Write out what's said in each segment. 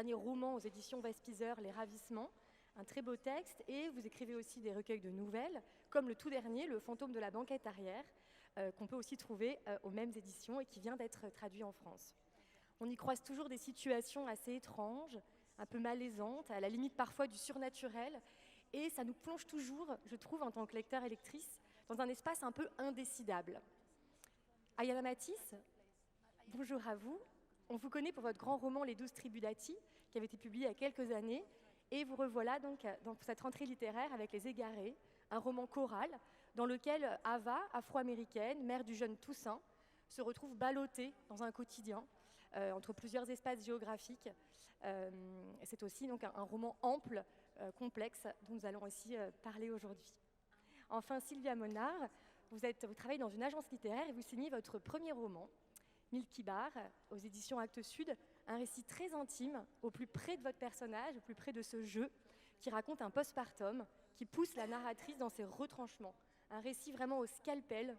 dernier roman aux éditions Vespizer, Les Ravissements, un très beau texte, et vous écrivez aussi des recueils de nouvelles, comme le tout dernier, Le fantôme de la banquette arrière, qu'on peut aussi trouver aux mêmes éditions et qui vient d'être traduit en France. On y croise toujours des situations assez étranges, un peu malaisantes, à la limite parfois du surnaturel, et ça nous plonge toujours, je trouve, en tant que lecteur et lectrice, dans un espace un peu indécidable. Ayana Mathis, bonjour à vous. On vous connaît pour votre grand roman Les 12 tribus d'Ati, qui avait été publié il y a quelques années, et vous revoilà donc dans cette rentrée littéraire avec Les Égarés, un roman choral dans lequel Ava, afro-américaine, mère du jeune Toussaint, se retrouve ballottée dans un quotidien entre plusieurs espaces géographiques. C'est aussi donc un roman ample, complexe, dont nous allons aussi parler aujourd'hui. Enfin, Szilvia Molnar, vous travaillez dans une agence littéraire et vous signez votre premier roman, Milky Bar, aux éditions Actes Sud, un récit très intime, au plus près de votre personnage, au plus près de ce jeu, qui raconte un postpartum, qui pousse la narratrice dans ses retranchements. Un récit vraiment au scalpel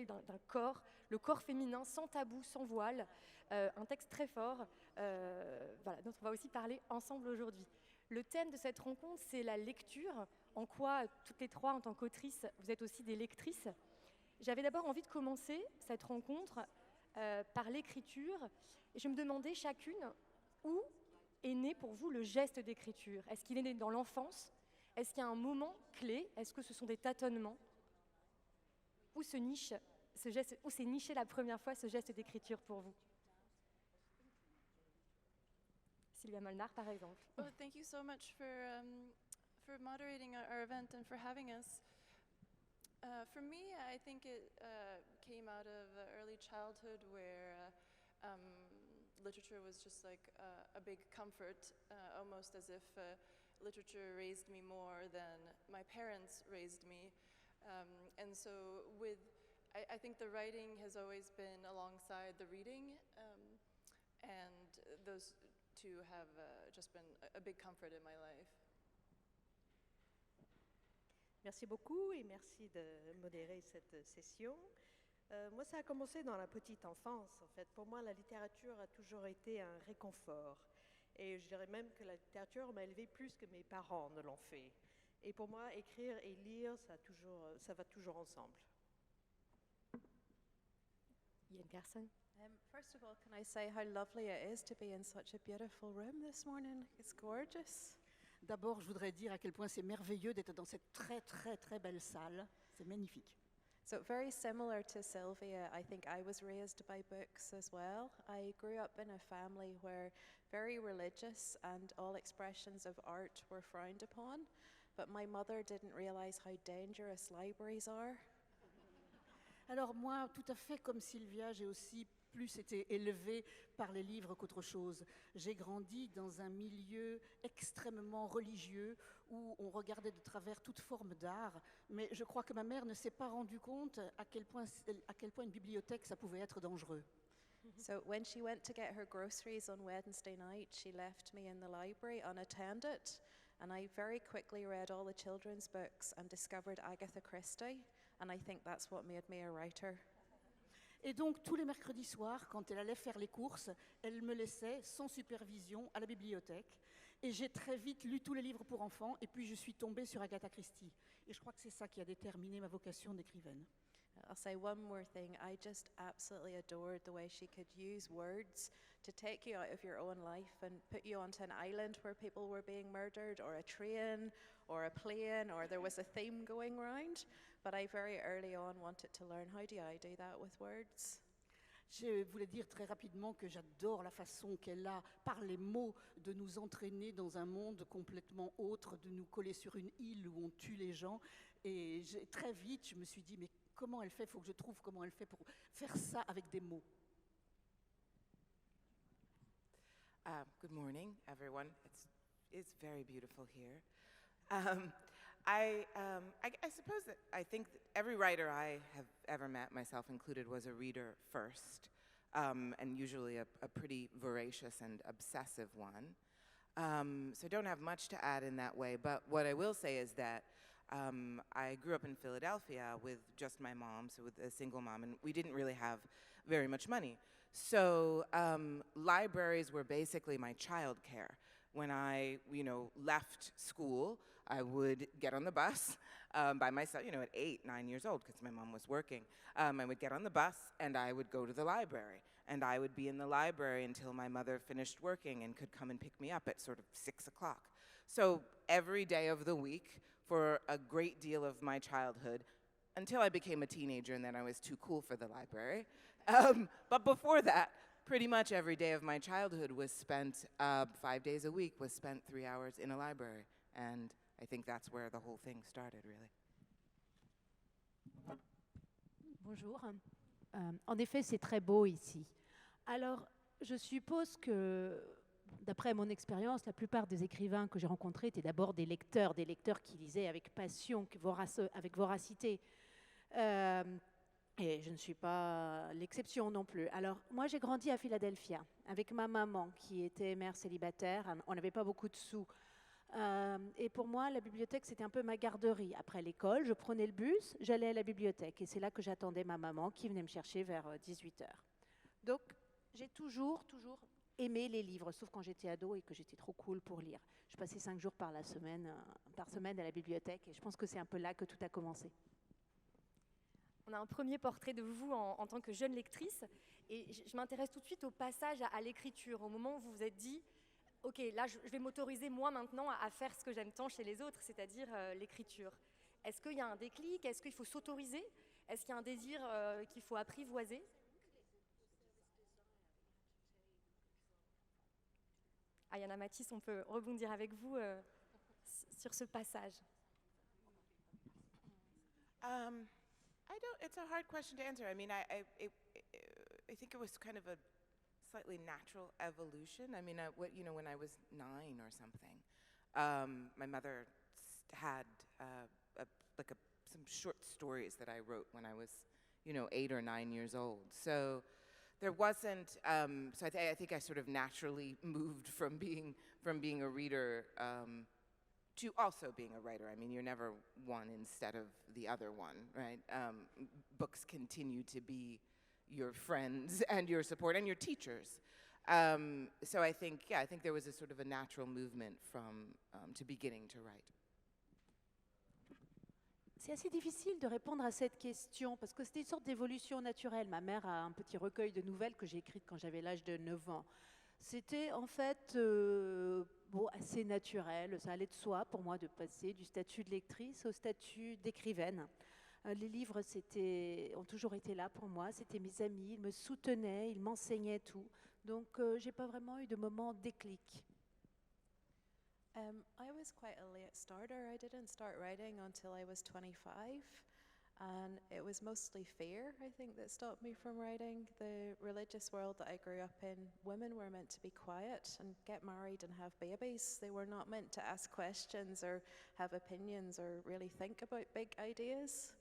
d'un corps, le corps féminin, sans tabou, sans voile. Un texte très fort, voilà, dont on va aussi parler ensemble aujourd'hui. Le thème de cette rencontre, c'est la lecture, en quoi, toutes les trois, en tant qu'autrices, vous êtes aussi des lectrices. J'avais d'abord envie de commencer cette rencontre par l'écriture, et je me demandais chacune où est né pour vous le geste d'écriture. Est-ce qu'il est né dans l'enfance? Est-ce qu'il y a un moment clé? Est-ce que ce sont des tâtonnements? Où se niche ce geste, où s'est niché la première fois ce geste d'écriture pour vous? Szilvia Molnar, par exemple. Well, thank you so much for moderating our event and for having us. For me, I think it came out of early childhood where literature was just like a big comfort, almost as if literature raised me more than my parents raised me. And so I think the writing has always been alongside the reading, and those two have just been a big comfort in my life. Merci beaucoup et merci de modérer cette session. Moi, ça a commencé dans la petite enfance. En fait, pour moi, la littérature a toujours été un réconfort. Et je dirais même que la littérature m'a élevée plus que mes parents ne l'ont fait. Et pour moi, écrire et lire, ça va toujours ensemble. Carson. First of all, can I say how lovely it is to be in such a beautiful room this morning? It's gorgeous. D'abord, je voudrais dire à quel point c'est merveilleux d'être dans cette très très très belle salle. C'est magnifique. So very similar to Szilvia, I think I was raised by books as well. I grew up in a family where very religious and all expressions of art were frowned upon, but my mother didn't realize how dangerous libraries are. Alors moi, tout à fait comme Szilvia, j'ai aussi plus été élevée par les livres qu'autre chose. J'ai grandi dans un milieu extrêmement religieux où on regardait de travers toute forme d'art, mais je crois que ma mère ne s'est pas rendue compte à quel point une bibliothèque, ça pouvait être dangereux. So when she went to get her groceries on Wednesday night, she left me in the library unattended, and I very quickly read all the children's books and discovered Agatha Christie, and I think that's what made me a writer. Et donc, tous les mercredis soirs, quand elle allait faire les courses, elle me laissait sans supervision à la bibliothèque. Et j'ai très vite lu tous les livres pour enfants, et puis je suis tombée sur Agatha Christie. Et je crois que c'est ça qui a déterminé ma vocation d'écrivaine. I'll say one more thing. I just absolutely adored the way she could use words to take you out of your own life and put you onto an island where people were being murdered, or a train, or a plane, or there was a theme going round. But I very early on wanted to learn, how do I do that with words? Je voulais dire très rapidement que j'adore la façon qu'elle a, par les mots, de nous entraîner dans un monde complètement autre, de nous coller sur une île où on tue les gens. Et très vite, je me suis dit, mais comment elle fait? Il faut que je trouve comment elle fait pour faire ça avec des mots. Good morning, everyone. It's very beautiful here. I suppose that I think that every writer I have ever met, myself included, was a reader first, and usually a pretty voracious and obsessive one. So I don't have much to add in that way, but what I will say is that I grew up in Philadelphia with just my mom, so with a single mom, and we didn't really have very much money. So libraries were basically my childcare. When I, left school, I would get on the bus by myself, at 8, 9 years old, because my mom was working. I would get on the bus and I would go to the library. And I would be in the library until my mother finished working and could come and pick me up at sort of 6 o'clock. So every day of the week for a great deal of my childhood, until I became a teenager and then I was too cool for the library. But before that, pretty much every day of my childhood was spent, 5 days a week, was spent 3 hours in a library. And I think that's where the whole thing started, really. Bonjour. En effet, c'est très beau ici. Alors, je suppose que, d'après mon expérience, la plupart des écrivains que j'ai rencontrés étaient d'abord des lecteurs qui lisaient avec passion, avec voracité. Et je ne suis pas l'exception non plus. Alors, moi, j'ai grandi à Philadelphia avec ma maman, qui était mère célibataire. On n'avait pas beaucoup de sous. Et pour moi, la bibliothèque, c'était un peu ma garderie. Après l'école, je prenais le bus, j'allais à la bibliothèque. Et c'est là que j'attendais ma maman, qui venait me chercher vers 18h. Donc, j'ai toujours aimé les livres, sauf quand j'étais ado et que j'étais trop cool pour lire. Je passais 5 jours par semaine à la bibliothèque. Et je pense que c'est un peu là que tout a commencé. On a un premier portrait de vous en tant que jeune lectrice. Et je m'intéresse tout de suite au passage à l'écriture, au moment où vous vous êtes dit « Ok, là, je vais m'autoriser moi maintenant à faire ce que j'aime tant chez les autres, c'est-à-dire l'écriture ». Est-ce qu'il y a un déclic? Est-ce qu'il faut s'autoriser? Est-ce qu'il y a un désir qu'il faut apprivoiser? Ayana, Mathis, on peut rebondir avec vous sur ce passage. It's a hard question to answer. I mean, I think it was kind of a slightly natural evolution. I mean, when I was 9 or something, my mother had some short stories that I wrote when I was, 8 or 9 years old. So there wasn't. So I think I sort of naturally moved from being a reader to also being a writer. I mean, you're never one instead of the other one, right? Books continue to be your friends and your support and your teachers. So I think there was a sort of a natural movement from to beginning to write. C'est assez difficile de répondre à cette question parce que c'était une sorte d'évolution naturelle. Ma mère a un petit recueil de nouvelles que j'ai écrites quand j'avais l'âge de 9 ans. C'était en fait assez naturel, ça allait de soi pour moi de passer du statut de lectrice au statut d'écrivaine. Les livres ont toujours été là pour moi, c'était mes amis, ils me soutenaient, ils m'enseignaient tout. Donc j'ai pas vraiment eu de moment déclic. I was quite a late starter. I didn't start writing until I was 25. And it was mostly fear, I think, that stopped me from writing. The religious world that I grew up in, women were meant to be quiet and get married and have babies. They were not meant to ask questions or have opinions or really think about big ideas.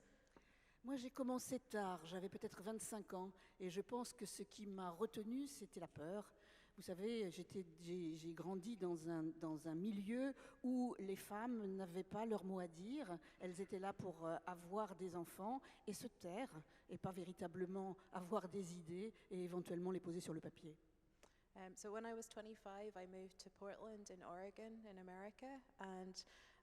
Moi, j'ai commencé tard, j'avais peut-être 25 ans, et je pense que ce qui m'a retenue, c'était la peur. Vous savez, j'ai grandi dans un milieu où les femmes n'avaient pas leur mot à dire. Elles étaient là pour avoir des enfants et se taire, et pas véritablement avoir des idées et éventuellement les poser sur le papier. So when I was 25, I moved to Portland in Oregon in America, and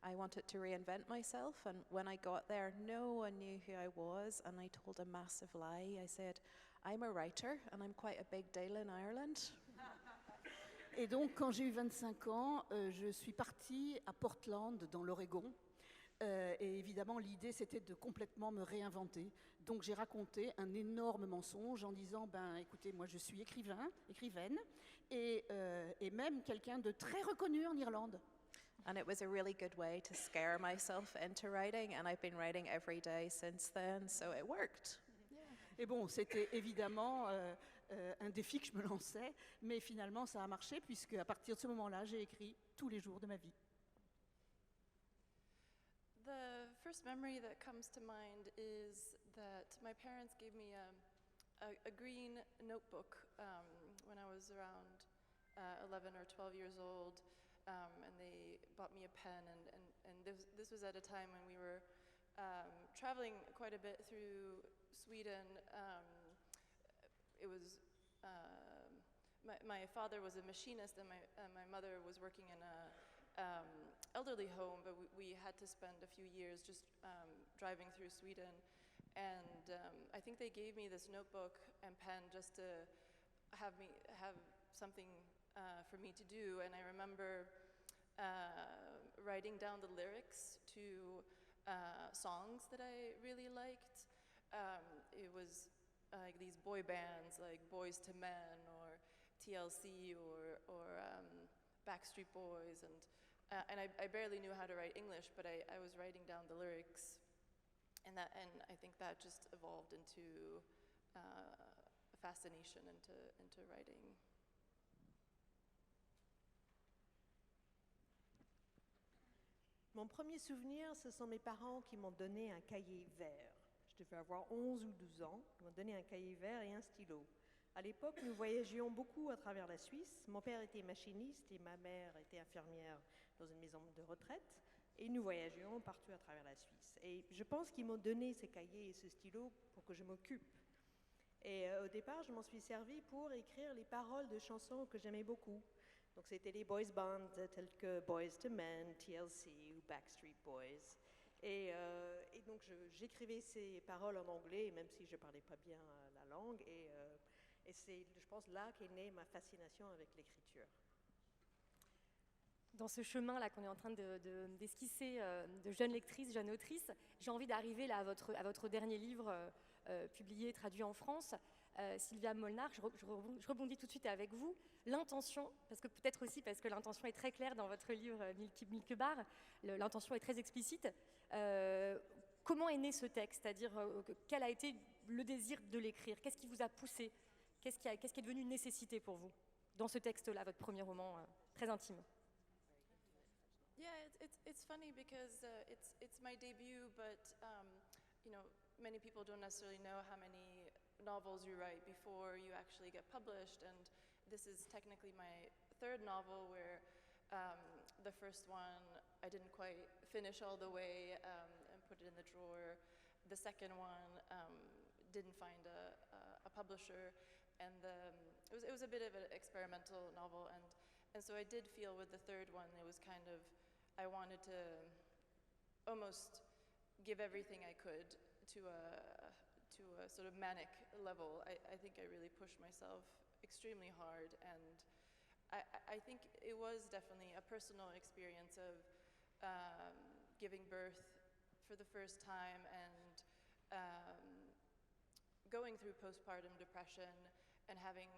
I wanted to reinvent myself. And when I got there, no one knew who I was, and I told a massive lie. I said, I'm a writer, and I'm quite a big deal in Ireland. Et donc, quand j'ai eu 25 ans, je suis partie à Portland, dans l'Oregon. Et évidemment, l'idée, c'était de complètement me réinventer. Donc, j'ai raconté un énorme mensonge en disant, écoutez, moi, je suis écrivaine, et même quelqu'un de très reconnu en Irlande. And it was a really good way to scare myself into writing, and I've been writing every day since then, so it worked. Et bon, c'était évidemment un défi que je me lançais, mais finalement ça a marché puisque à partir de ce moment-là, j'ai écrit tous les jours de ma vie. The first memory that comes to mind is that my parents gave me a green notebook when I was around 11 or 12 years old, and they bought me a pen, and this was at a time when we were traveling quite a bit through Sweden. It was my father was a machinist, and my mother was working in a elderly home, but we had to spend a few years just driving through Sweden. And I think they gave me this notebook and pen just to have something for me to do. And I remember writing down the lyrics to songs that I really liked. It was like these boy bands, like Boys to Men or TLC or Backstreet Boys, and I barely knew how to write English, but I was writing down the lyrics, and I think that just evolved into a fascination into writing. Mon premier souvenir, ce sont mes parents qui m'ont donné un cahier vert. Je devais avoir 11 ou 12 ans. Ils m'ont donné un cahier vert et un stylo. À l'époque, nous voyagions beaucoup à travers la Suisse. Mon père était machiniste et ma mère était infirmière dans une maison de retraite. Et nous voyagions partout à travers la Suisse. Et je pense qu'ils m'ont donné ces cahiers et ce stylo pour que je m'occupe. Et au départ, je m'en suis servi pour écrire les paroles de chansons que j'aimais beaucoup. Donc c'était les boys bands tels que Boys to Men, TLC ou Backstreet Boys. Et donc j'écrivais ces paroles en anglais, même si je ne parlais pas bien la langue. Et c'est, je pense, là qu'est née ma fascination avec l'écriture. Dans ce chemin-là qu'on est en train d'esquisser de jeune lectrice, jeune autrice, j'ai envie d'arriver là à votre dernier livre publié, traduit en France, Szilvia Molnar. Je rebondis tout de suite avec vous. L'intention, parce que peut-être aussi parce que l'intention est très claire dans votre livre Milk Bar, l'intention est très explicite. Comment est né ce texte? C'est-à-dire, quel a été le désir de l'écrire? Qu'est-ce qui vous a poussé? Qu'est-ce qui est devenu une nécessité pour vous dans ce texte-là, votre premier roman très intime? Yeah, it's funny because it's my debut, but many people don't necessarily know how many novels you write before you actually get published, and this is technically my third novel where the first one I didn't quite finish all the way and put it in the drawer. The second one didn't find a publisher, and it was a bit of an experimental novel, and so I did feel with the third one it was kind of, I wanted to almost give everything I could to a sort of manic level. I think I really pushed myself extremely hard, and I think it was definitely a personal experience of giving birth for the first time and going through postpartum depression and having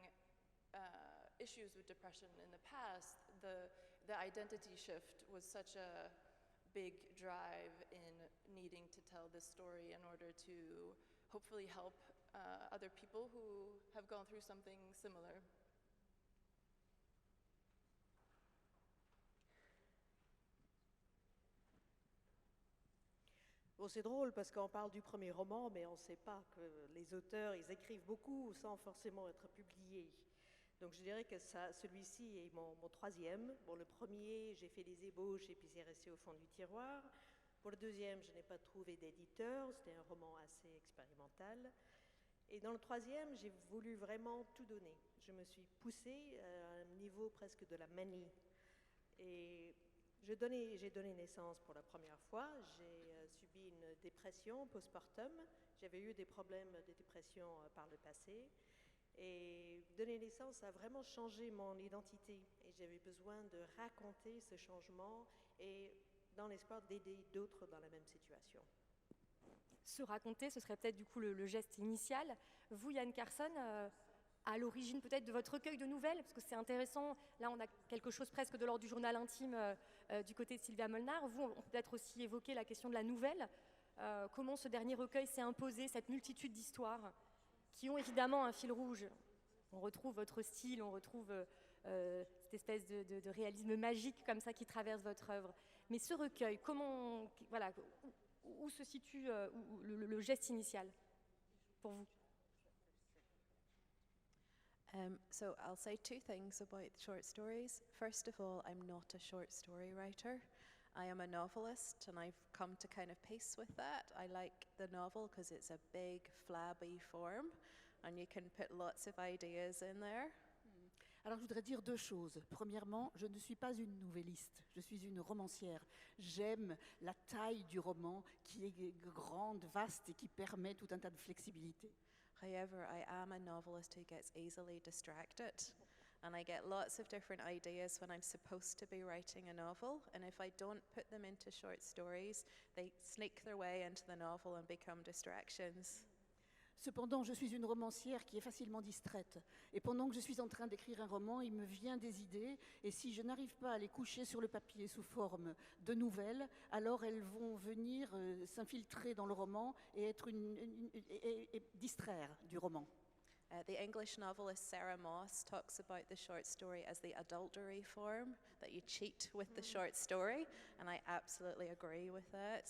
issues with depression in the past. The identity shift was such a big drive in needing to tell this story in order to hopefully help other people who have gone through something similar. Bon, c'est drôle parce qu'on parle du premier roman, mais on ne sait pas que les auteurs, ils écrivent beaucoup sans forcément être publiés. Donc je dirais que celui-ci est mon troisième. Bon, le premier, j'ai fait des ébauches et puis c'est resté au fond du tiroir. Pour le deuxième, je n'ai pas trouvé d'éditeur. C'était un roman assez expérimental. Et dans le troisième, j'ai voulu vraiment tout donner. Je me suis poussée à un niveau presque de la manie. Et j'ai donné naissance pour la première fois. J'ai subi une dépression postpartum. J'avais eu des problèmes de dépression par le passé. Et donner naissance a vraiment changé mon identité. Et j'avais besoin de raconter ce changement et dans l'espoir d'aider d'autres dans la même situation. Se raconter, ce serait peut-être du coup le geste initial. Vous, Yann Carson, à l'origine peut-être de votre recueil de nouvelles, parce que c'est intéressant, là on a quelque chose presque de l'ordre du journal intime du côté de Szilvia Molnar. Vous, on peut peut-être aussi évoquer la question de la nouvelle. Comment ce dernier recueil s'est imposé, cette multitude d'histoires qui ont évidemment un fil rouge. On retrouve votre style, on retrouve cette espèce de réalisme magique comme ça qui traverse votre œuvre. Mais ce recueil, où se situe le geste initial pour vous? So I'll say two things about short stories. First of all, I'm not a short story writer. I am a novelist, and I've come to kind of peace with that. I like the novel because it's a big, flabby form, and you can put lots of ideas in there. Alors, je voudrais dire deux choses. Premièrement, je ne suis pas une nouvelliste, je suis une romancière. J'aime la taille du roman qui est grande, vaste et qui permet tout un tas de flexibilité. However, I am a novelist who gets easily distracted. And I get lots of different ideas when I'm supposed to be writing a novel. And if I don't put them into short stories, they sneak their way into the novel and become distractions. Cependant, je suis une romancière qui est facilement distraite. Et pendant que je suis en train d'écrire un roman, il me vient des idées. Et si je n'arrive pas à les coucher sur le papier sous forme de nouvelles, alors elles vont venir s'infiltrer dans le roman et être et distraire du roman. The English novelist Sarah Moss talks about the short story as the adultery form, that you cheat with the short story, and I absolutely agree with that.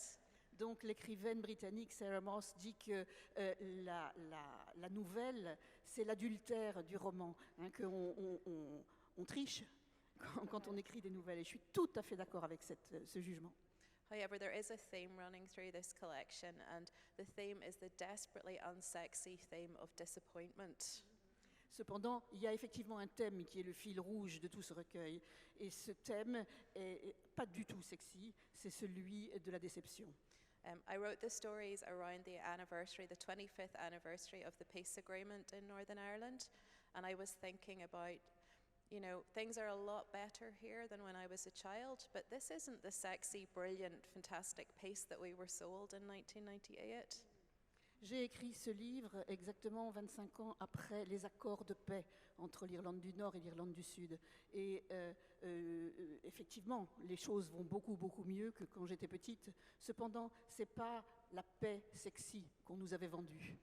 Donc l'écrivaine britannique Sarah Moss dit que la nouvelle, c'est l'adultère du roman, hein, qu'on triche quand on écrit des nouvelles. Et je suis tout à fait d'accord avec ce jugement. However, there is a theme running through this collection, and the theme is the desperately unsexy theme of disappointment. Cependant, il y a effectivement un thème qui est le fil rouge de tout ce recueil. Et ce thème est pas du tout sexy, c'est celui de la déception. I wrote the stories around the anniversary, the 25th anniversary of the peace agreement in Northern Ireland, and I was thinking about, you know, things are a lot better here than when I was a child, but this isn't the sexy, brilliant, fantastic peace that we were sold in 1998. J'ai écrit ce livre exactement 25 ans après les accords de paix entre l'Irlande du Nord et l'Irlande du Sud. Et effectivement, les choses vont beaucoup, beaucoup mieux que quand j'étais petite. Cependant, ce n'est pas la paix sexy qu'on nous avait vendue.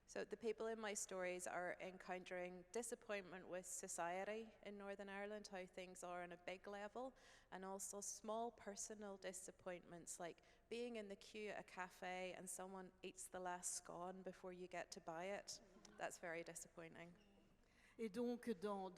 So the people in my stories are encountering disappointment with society in Northern Ireland, how things are on a big level, and also small personal disappointments like being in the queue at a cafe and someone eats the last scone before you get to buy it. That's very disappointing. Et donc, dans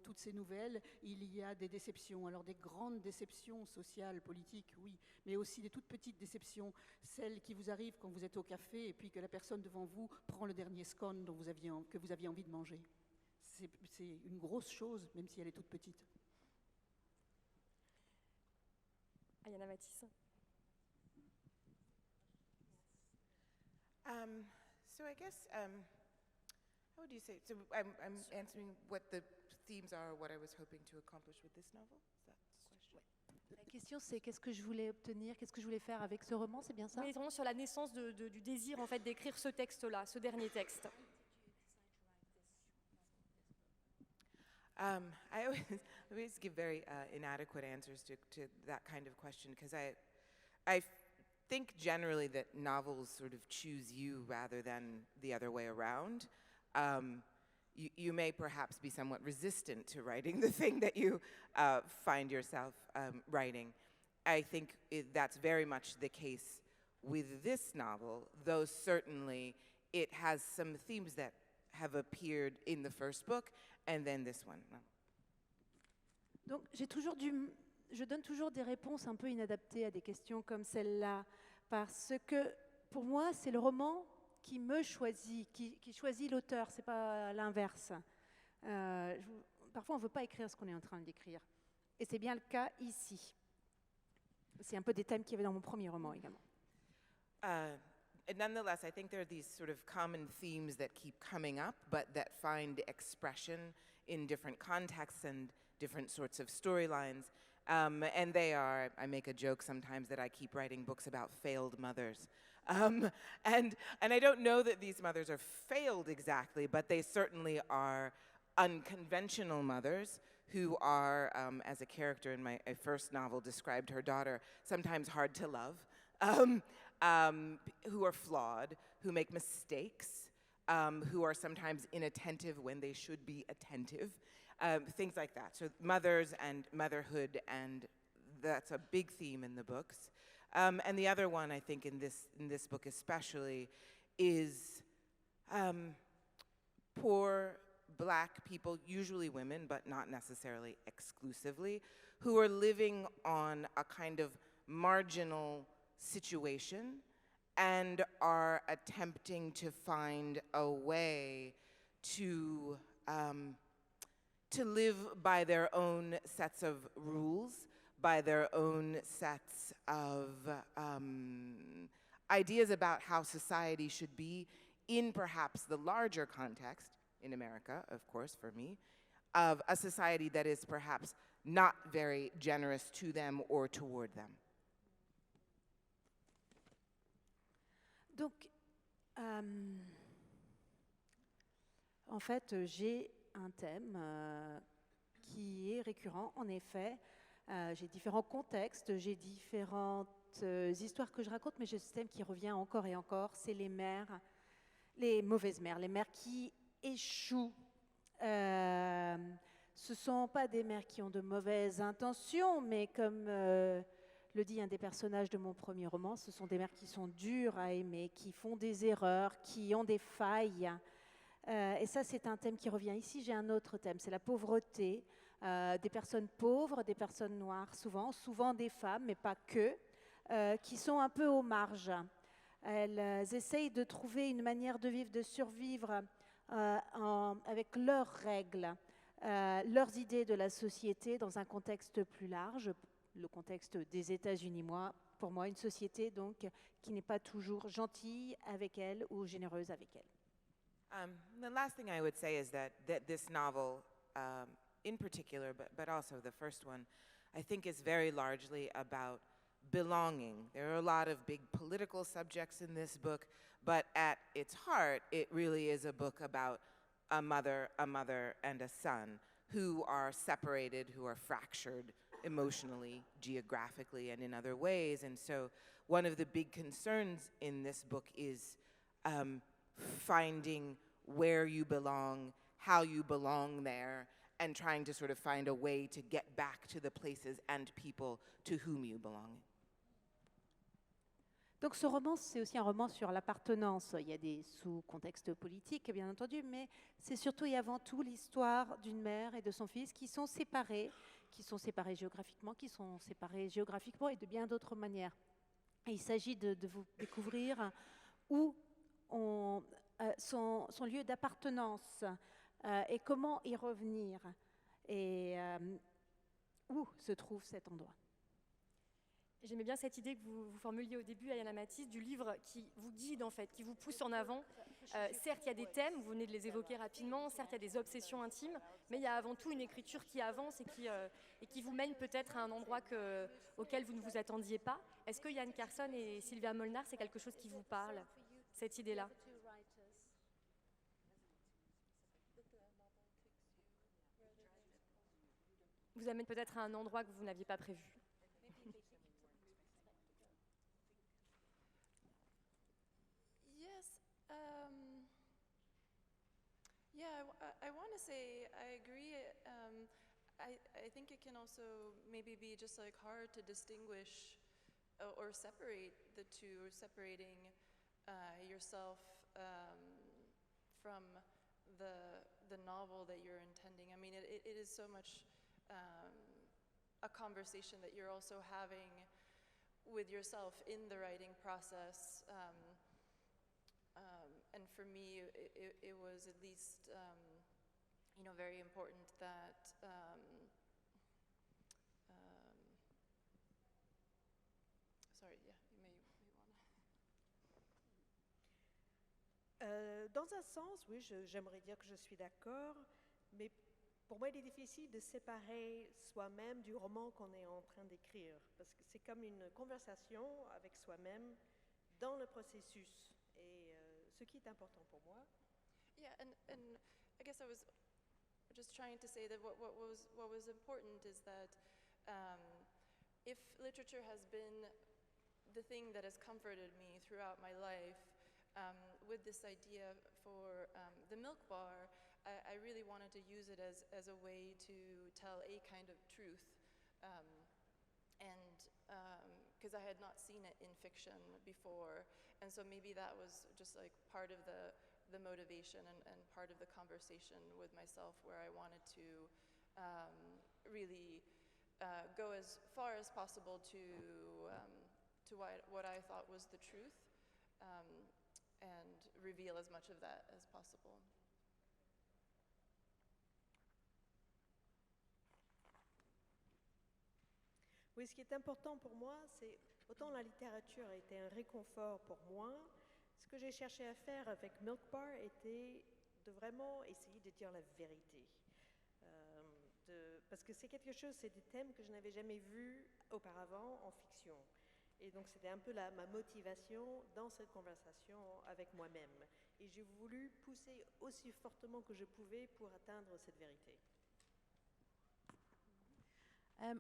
toutes ces nouvelles, il y a des déceptions. Alors, des grandes déceptions sociales, politiques, oui, mais aussi des toutes petites déceptions, celles qui vous arrivent quand vous êtes au café et puis que la personne devant vous prend le dernier scone que vous aviez envie de manger. C'est une grosse chose, même si elle est toute petite. Ayana, Mathis. So I guess, how would you say? So I'm answering what the themes are, what I was hoping to accomplish with this novel. Is that the question? La question, c'est qu'est-ce que je voulais obtenir, qu'est-ce que je voulais faire avec ce roman, c'est bien ça? Oui, vraiment sur la naissance du désir en fait d'écrire ce texte-là, ce dernier texte. I always give very inadequate answers to that kind of question because I think generally that novels sort of choose you rather than the other way around. You may perhaps be somewhat resistant to writing the thing that you find yourself writing. I think that's very much the case with this novel, though certainly it has some themes that have appeared in the first book and then this one. Donc je donne toujours des réponses un peu inadaptées à des questions comme celle-là, parce que pour moi, c'est le roman qui me choisit, qui choisit l'auteur, c'est pas l'inverse. Parfois, on ne veut pas écrire ce qu'on est en train d'écrire. Et c'est bien le cas ici. C'est un peu des thèmes qu'il y avait dans mon premier roman également. Nonetheless, I think there are these sort of common themes that keep coming up, but that find expression in different contexts and different sorts of storylines. And they are, I make a joke sometimes that I keep writing books about failed mothers. And I don't know that these mothers are failed exactly, but they certainly are unconventional mothers who are, as a character in my first novel described her daughter, sometimes hard to love, who are flawed, who make mistakes, who are sometimes inattentive when they should be attentive, things like that. So mothers and motherhood, and that's a big theme in the books. And the other one, I think, in this book especially, is poor Black people, usually women, but not necessarily exclusively, who are living on a kind of marginal situation and are attempting to find a way to to live by their own sets of rules, by their own sets of ideas about how society should be in perhaps the larger context, in America, of course, for me, of a society that is perhaps not very generous to them or toward them. Donc, en fait, j'ai un thème qui est récurrent, en effet. J'ai différents contextes, j'ai différentes histoires que je raconte, mais j'ai ce thème qui revient encore et encore, c'est les mères, les mauvaises mères, les mères qui échouent. Ce ne sont pas des mères qui ont de mauvaises intentions, mais comme le dit un des personnages de mon premier roman, ce sont des mères qui sont dures à aimer, qui font des erreurs, qui ont des failles. Et ça, c'est un thème qui revient. Ici, j'ai un autre thème, c'est la pauvreté. Des personnes pauvres, des personnes noires, souvent des femmes, mais pas que, qui sont un peu aux marges. Elles essayent de trouver une manière de vivre, de survivre avec leurs règles, leurs idées de la société dans un contexte plus large, le contexte des États-Unis. Pour moi, une société donc qui n'est pas toujours gentille avec elles ou généreuse avec elles. The last thing I would say is that this novel, in particular, but also the first one, I think is very largely about belonging. There are a lot of big political subjects in this book, but at its heart, it really is a book about a mother, and a son who are separated, who are fractured emotionally, geographically, and in other ways. And so one of the big concerns in this book is finding where you belong, how you belong there, and trying to sort of find a way to get back to the places and people to whom you belong. Donc ce roman, c'est aussi un roman sur l'appartenance. Il y a des sous-contextes politiques, bien entendu, mais c'est surtout et avant tout l'histoire d'une mère et de son fils qui sont séparés géographiquement, qui sont séparés géographiquement et de bien d'autres manières. Et il s'agit de vous découvrir où son lieu d'appartenance et comment y revenir et où se trouve cet endroit. J'aimais bien cette idée que vous formuliez au début, Ayana Mathis, du livre qui vous guide en fait, qui vous pousse en avant. Certes, il y a des thèmes, vous venez de les évoquer rapidement, certes, il y a des obsessions intimes, mais il y a avant tout une écriture qui avance et qui vous mène peut-être à un endroit auquel vous ne vous attendiez pas. Est-ce que Yann Carson et Szilvia Molnar, c'est quelque chose qui vous parle, cette idée-là ? Vous amène peut-être à un endroit que vous n'aviez pas prévu. I want to say I agree. I think it can also maybe be just like hard to distinguish or separate the two, or separating yourself from the novel that you're intending. I mean, it is so much a conversation that you're also having with yourself in the writing process. And for me, it was at least, very important that sorry, yeah, you may want to. Dans un sens, oui, j'aimerais dire que je suis d'accord, mais pour moi, il est difficile de séparer soi-même du roman qu'on est en train d'écrire, parce que c'est comme une conversation avec soi-même dans le processus. Et ce qui est important pour moi. Yeah, and I guess I was just trying to say that what was important is that if literature has been the thing that has comforted me throughout my life, with this idea for the milk bar, I really wanted to use it as a way to tell a kind of truth, and because I had not seen it in fiction before, and so maybe that was just like part of the motivation and part of the conversation with myself, where I wanted to really go as far as possible to what I thought was the truth, and reveal as much of that as possible. Oui, ce qui est important pour moi, c'est autant la littérature a été un réconfort pour moi, ce que j'ai cherché à faire avec Milk Bar était de vraiment essayer de dire la vérité. Parce que c'est quelque chose, c'est des thèmes que je n'avais jamais vus auparavant en fiction. Et donc c'était un peu ma motivation dans cette conversation avec moi-même. Et j'ai voulu pousser aussi fortement que je pouvais pour atteindre cette vérité.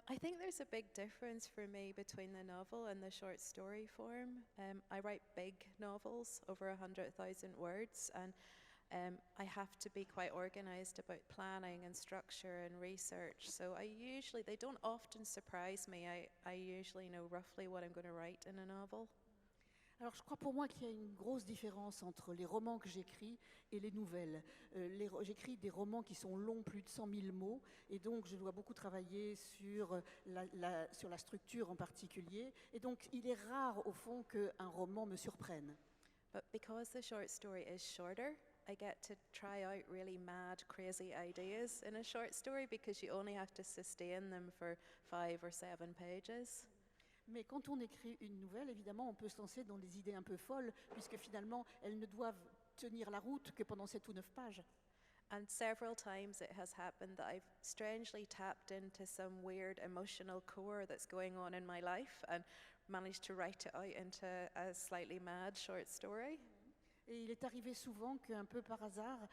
I think there's a big difference for me between the novel and the short story form. I write big novels, over 100,000 words, and I have to be quite organized about planning and structure and research. So they don't often surprise me. I usually know roughly what I'm going to write in a novel. Alors, je crois pour moi qu'il y a une grosse différence entre les romans que j'écris et les nouvelles. J'écris des romans qui sont longs, plus de 100 000 mots, et donc je dois beaucoup travailler sur la structure en particulier. Et donc, il est rare, au fond, qu'un roman me surprenne. But because the short story is shorter, I get to try out really mad, crazy ideas in a short story because you only have to sustain them for 5 or 7 pages. Mais quand on écrit une nouvelle, évidemment, on peut se lancer dans des idées un peu folles, puisque finalement, elles ne doivent tenir la route que pendant 7 ou 9 pages. And several times it has happened that I've strangely tapped into some weird emotional core that's going on in my life and managed to write it out into a slightly mad short story. Et il est arrivé souvent qu'un peu par hasard,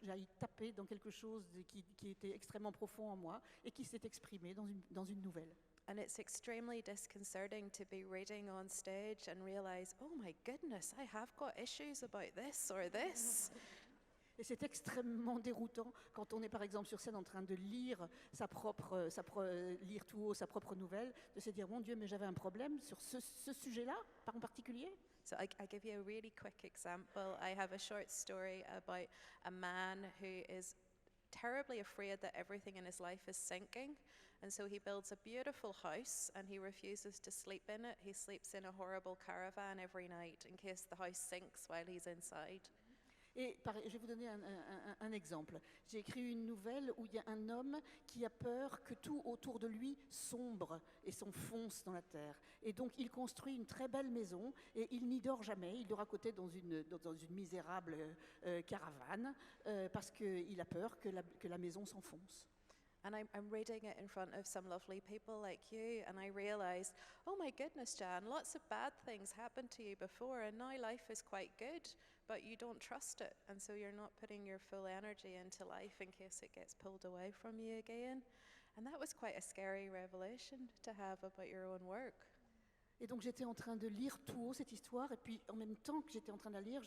j'aille taper dans quelque chose qui était extrêmement profond en moi et qui s'est exprimé dans une nouvelle. And it's extremely disconcerting to be reading on stage and realize, oh my goodness, I have got issues about this or this. Et c'est extrêmement déroutant quand on est par exemple sur scène en train de lire lire tout haut sa propre nouvelle, de se dire mon Dieu, mais j'avais un problème sur ce sujet-là, en particulier. So I give you a really quick example. I have a short story about a man who is terribly afraid that everything in his life is sinking. And so he builds a beautiful house and he refuses to sleep in it. He sleeps in a horrible caravan every night in case the house sinks while he's inside. Et je vais vous donner un exemple. J'ai écrit une nouvelle où il y a un homme qui a peur que tout autour de lui sombre et s'enfonce dans la terre. Et donc il construit une très belle maison et il n'y dort jamais. Il dort à côté dans une misérable caravane parce qu'il a peur que la maison s'enfonce. And I'm reading it in front of some lovely people like you, and I realised, oh my goodness, Jan, lots of bad things happened to you before, and now life is quite good, but you don't trust it, and so you're not putting your full energy into life in case it gets pulled away from you again. And that was quite a scary revelation to have about your own work. Et donc j'étais en train de lire tout haut cette histoire, et puis en même temps que j'étais en train de la lire,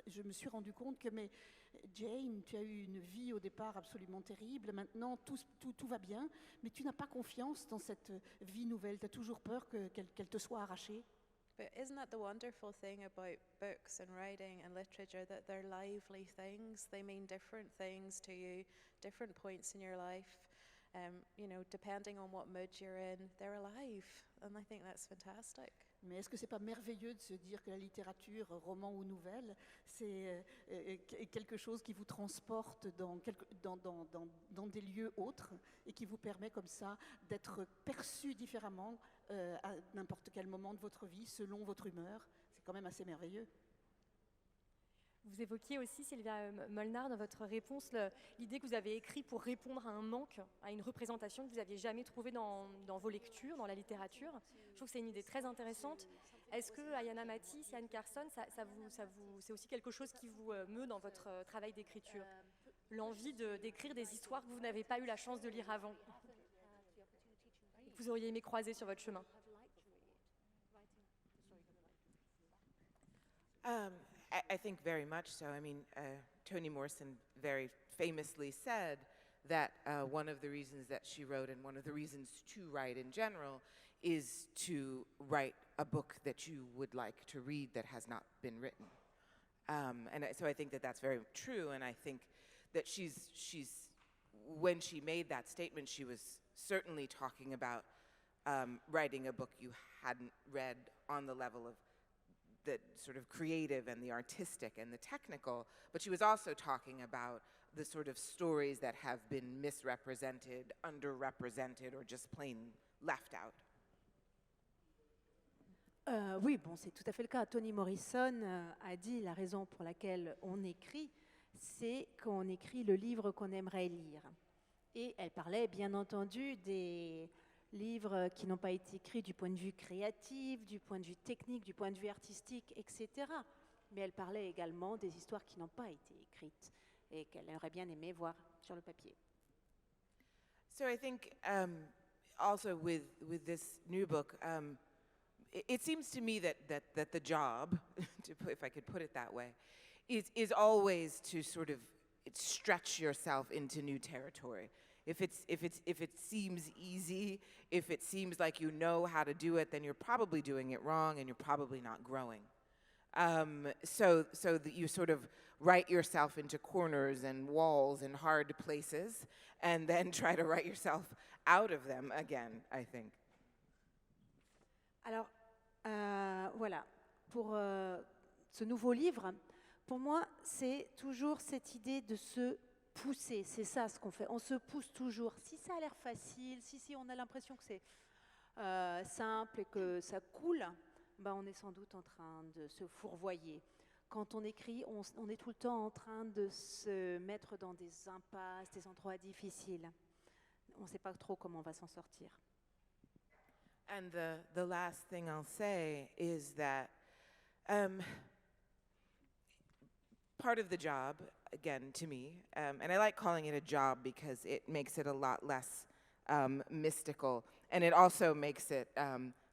je me suis rendu compte que mais Jane, tu as eu une vie au départ absolument terrible, maintenant tout va bien, mais tu n'as pas confiance dans cette vie nouvelle, tu as toujours peur qu'elle te soit arrachée. But isn't that the wonderful thing about books and writing and literature, that they're lively things? They mean different things to you, different points in your life. Depending on what mood you're in, they're alive, and I think that's fantastic. Mais est-ce que c'est pas merveilleux de se dire que la littérature, roman ou nouvelle, c'est quelque chose qui vous transporte dans des lieux autres et qui vous permet comme ça d'être perçu différemment à n'importe quel moment de votre vie, selon votre humeur? C'est quand même assez merveilleux. Vous évoquiez aussi, Szilvia Molnar, dans votre réponse, l'idée que vous avez écrite pour répondre à un manque, à une représentation que vous n'aviez jamais trouvée dans vos lectures, dans la littérature. Je trouve que c'est une idée très intéressante. Est-ce que Ayana, Mathis, Carson, c'est aussi quelque chose qui vous meut dans votre travail d'écriture? L'envie d'écrire des histoires que vous n'avez pas eu la chance de lire avant, et que vous auriez aimé croiser sur votre chemin? I think very much so. I mean, Toni Morrison very famously said that one of the reasons that she wrote, and one of the reasons to write in general, is to write a book that you would like to read that has not been written. So I think that that's very true, and I think that when she made that statement, she was certainly talking about writing a book you hadn't read on the level of the sort of creative and the artistic and the technical, but she was also talking about the sort of stories that have been misrepresented, underrepresented, or just plain left out. Oui, bon, c'est tout à fait le cas. Toni Morrison a dit la raison pour laquelle on écrit, c'est qu'on écrit le livre qu'on aimerait lire. Et elle parlait bien entendu des livres qui n'ont pas été écrits du point de vue créatif, du point de vue technique, du point de vue artistique, etc. Mais elle parlait également des histoires qui n'ont pas été écrites et qu'elle aurait bien aimé voir sur le papier. So I think also with this new book, it seems to me that the job, if I could put it that way, is always to sort of stretch yourself into new territory. If it seems easy, if it seems like you know how to do it, then you're probably doing it wrong and you're probably not growing. So that you sort of write yourself into corners and walls and hard places, and then try to write yourself out of them again, I think. Alors, voilà, pour ce nouveau livre, pour moi, c'est toujours cette idée de se pousser. C'est ça ce qu'on fait. On se pousse toujours. Si ça a l'air facile, si on a l'impression que c'est simple et que ça coule, ben on est sans doute en train de se fourvoyer. Quand on écrit, on est tout le temps en train de se mettre dans des impasses, des endroits difficiles. On ne sait pas trop comment on va s'en sortir. And the last thing I'll say is that part of the job, again, to me, and I like calling it a job because it makes it a lot less mystical, and it also makes it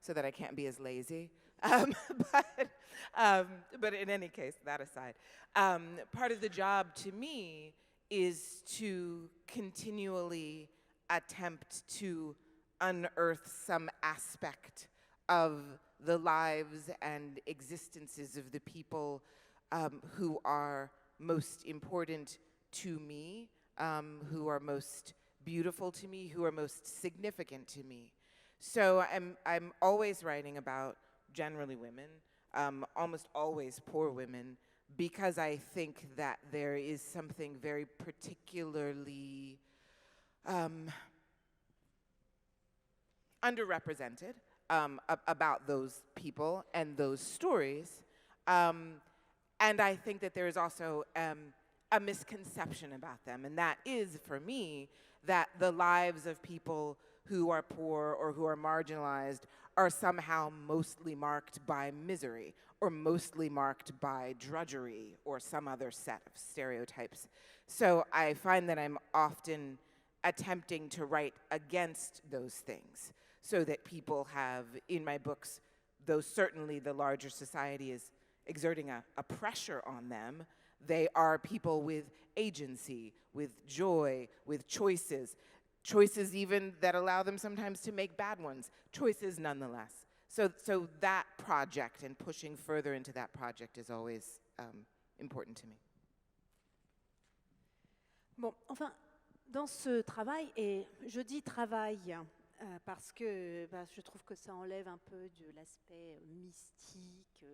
so that I can't be as lazy. But in any case, that aside, part of the job to me is to continually attempt to unearth some aspect of the lives and existences of the people who are most important to me, who are most beautiful to me, who are most significant to me. So I'm always writing about generally women, almost always poor women, because I think that there is something very particularly underrepresented about those people and those stories. And I think that there is also a misconception about them, and that is, for me, that the lives of people who are poor or who are marginalized are somehow mostly marked by misery or mostly marked by drudgery or some other set of stereotypes. So I find that I'm often attempting to write against those things so that people have, in my books, though certainly the larger society is exerting a pressure on them, they are people with agency, with joy, with choices even that allow them sometimes to make bad ones, choices nonetheless. So that project and pushing further into that project is always important to me. Bon, enfin, dans ce travail, et je dis travail parce que je trouve que ça enlève un peu de l'aspect mystique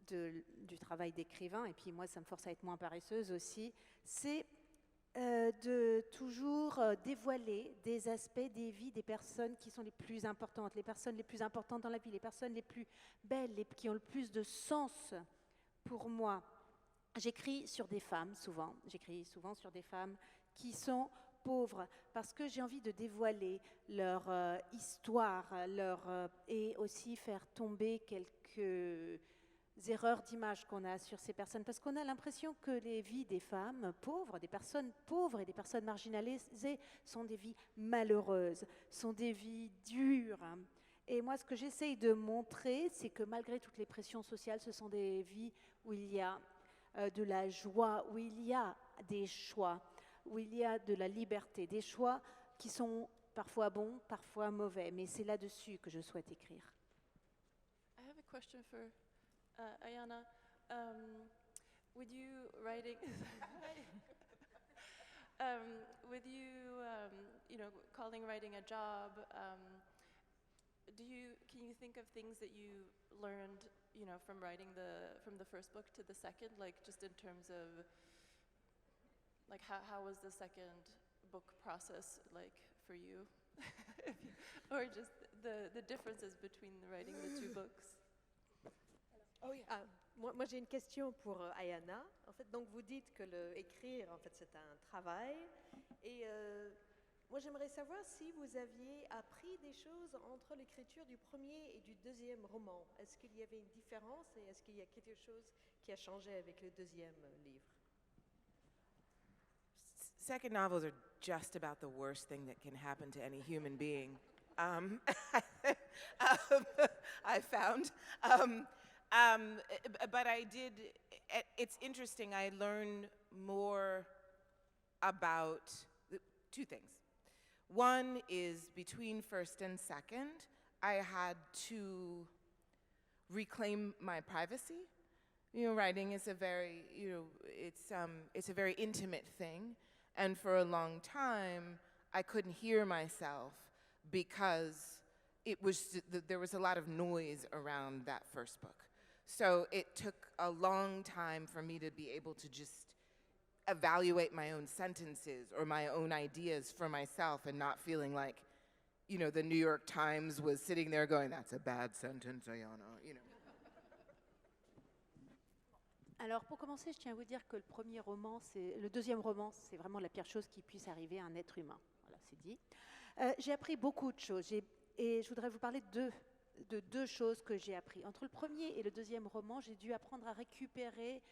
du travail d'écrivain, et puis moi ça me force à être moins paresseuse aussi, c'est de toujours dévoiler des aspects des vies des personnes qui sont les plus importantes, les personnes les plus importantes dans la vie, les personnes les plus belles, qui ont le plus de sens pour moi. J'écris sur des femmes souvent, sur des femmes qui sont pauvres, parce que j'ai envie de dévoiler leur histoire, et aussi faire tomber quelques erreurs d'image qu'on a sur ces personnes, parce qu'on a l'impression que les vies des femmes pauvres, des personnes pauvres et des personnes marginalisées sont des vies malheureuses, sont des vies dures. Et moi, ce que j'essaye de montrer, c'est que malgré toutes les pressions sociales, ce sont des vies où il y a de la joie, où il y a des choix, où il y a de la liberté, des choix qui sont parfois bons, parfois mauvais, mais c'est là-dessus que je souhaite écrire. I have a question for Ayana. With you writing, calling writing a job, can you think of things that you learned, from writing from the first book to the second, like just in terms of like how was the second book process like for you? Or just the differences between writing the two books? Moi j'ai une question pour Ayana. En fait, donc vous dites que le écrire, en fait, c'est un travail. Et moi j'aimerais savoir si vous aviez appris des choses entre l'écriture du premier et du deuxième roman. Est-ce qu'il y avait une différence et est-ce qu'il y a quelque chose qui a changé avec le deuxième livre? Second novels are just about the worst thing that can happen to any human being. I found. But I did, it's interesting, I learned more about two things. One is between first and second, I had to reclaim my privacy. You know, writing is a very, it's a very intimate thing. And for a long time, I couldn't hear myself because there was a lot of noise around that first book. So it took a long time for me to be able to just evaluate my own sentences or my own ideas for myself and not feeling like, you know, the New York Times was sitting there going, that's a bad sentence, Ayana, you know. Alors pour commencer, je tiens à vous dire que le deuxième roman, c'est vraiment la pire chose qui puisse arriver à un être humain. Voilà, c'est dit. J'ai appris beaucoup de choses et je voudrais vous parler de deux choses que j'ai appris. Entre le premier et le deuxième roman, j'ai dû apprendre à récupérer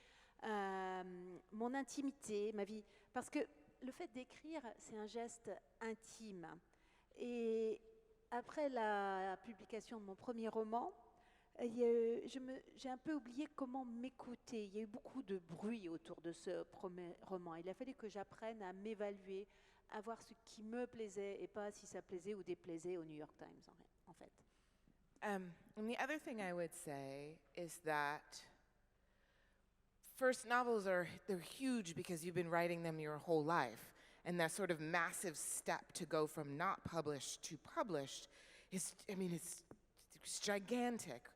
mon intimité, ma vie. Parce que le fait d'écrire, c'est un geste intime. Et après la publication de mon premier roman, j'ai un peu oublié comment m'écouter. Il y a eu beaucoup de bruit autour de ce premier roman. Il a fallu que j'apprenne à m'évaluer, à voir ce qui me plaisait et pas si ça plaisait ou déplaisait au New York Times, en fait. And the other thing I would say is that first novels they're huge because you've been writing them your whole life. And that sort of massive step to go from not published to published it's gigantic.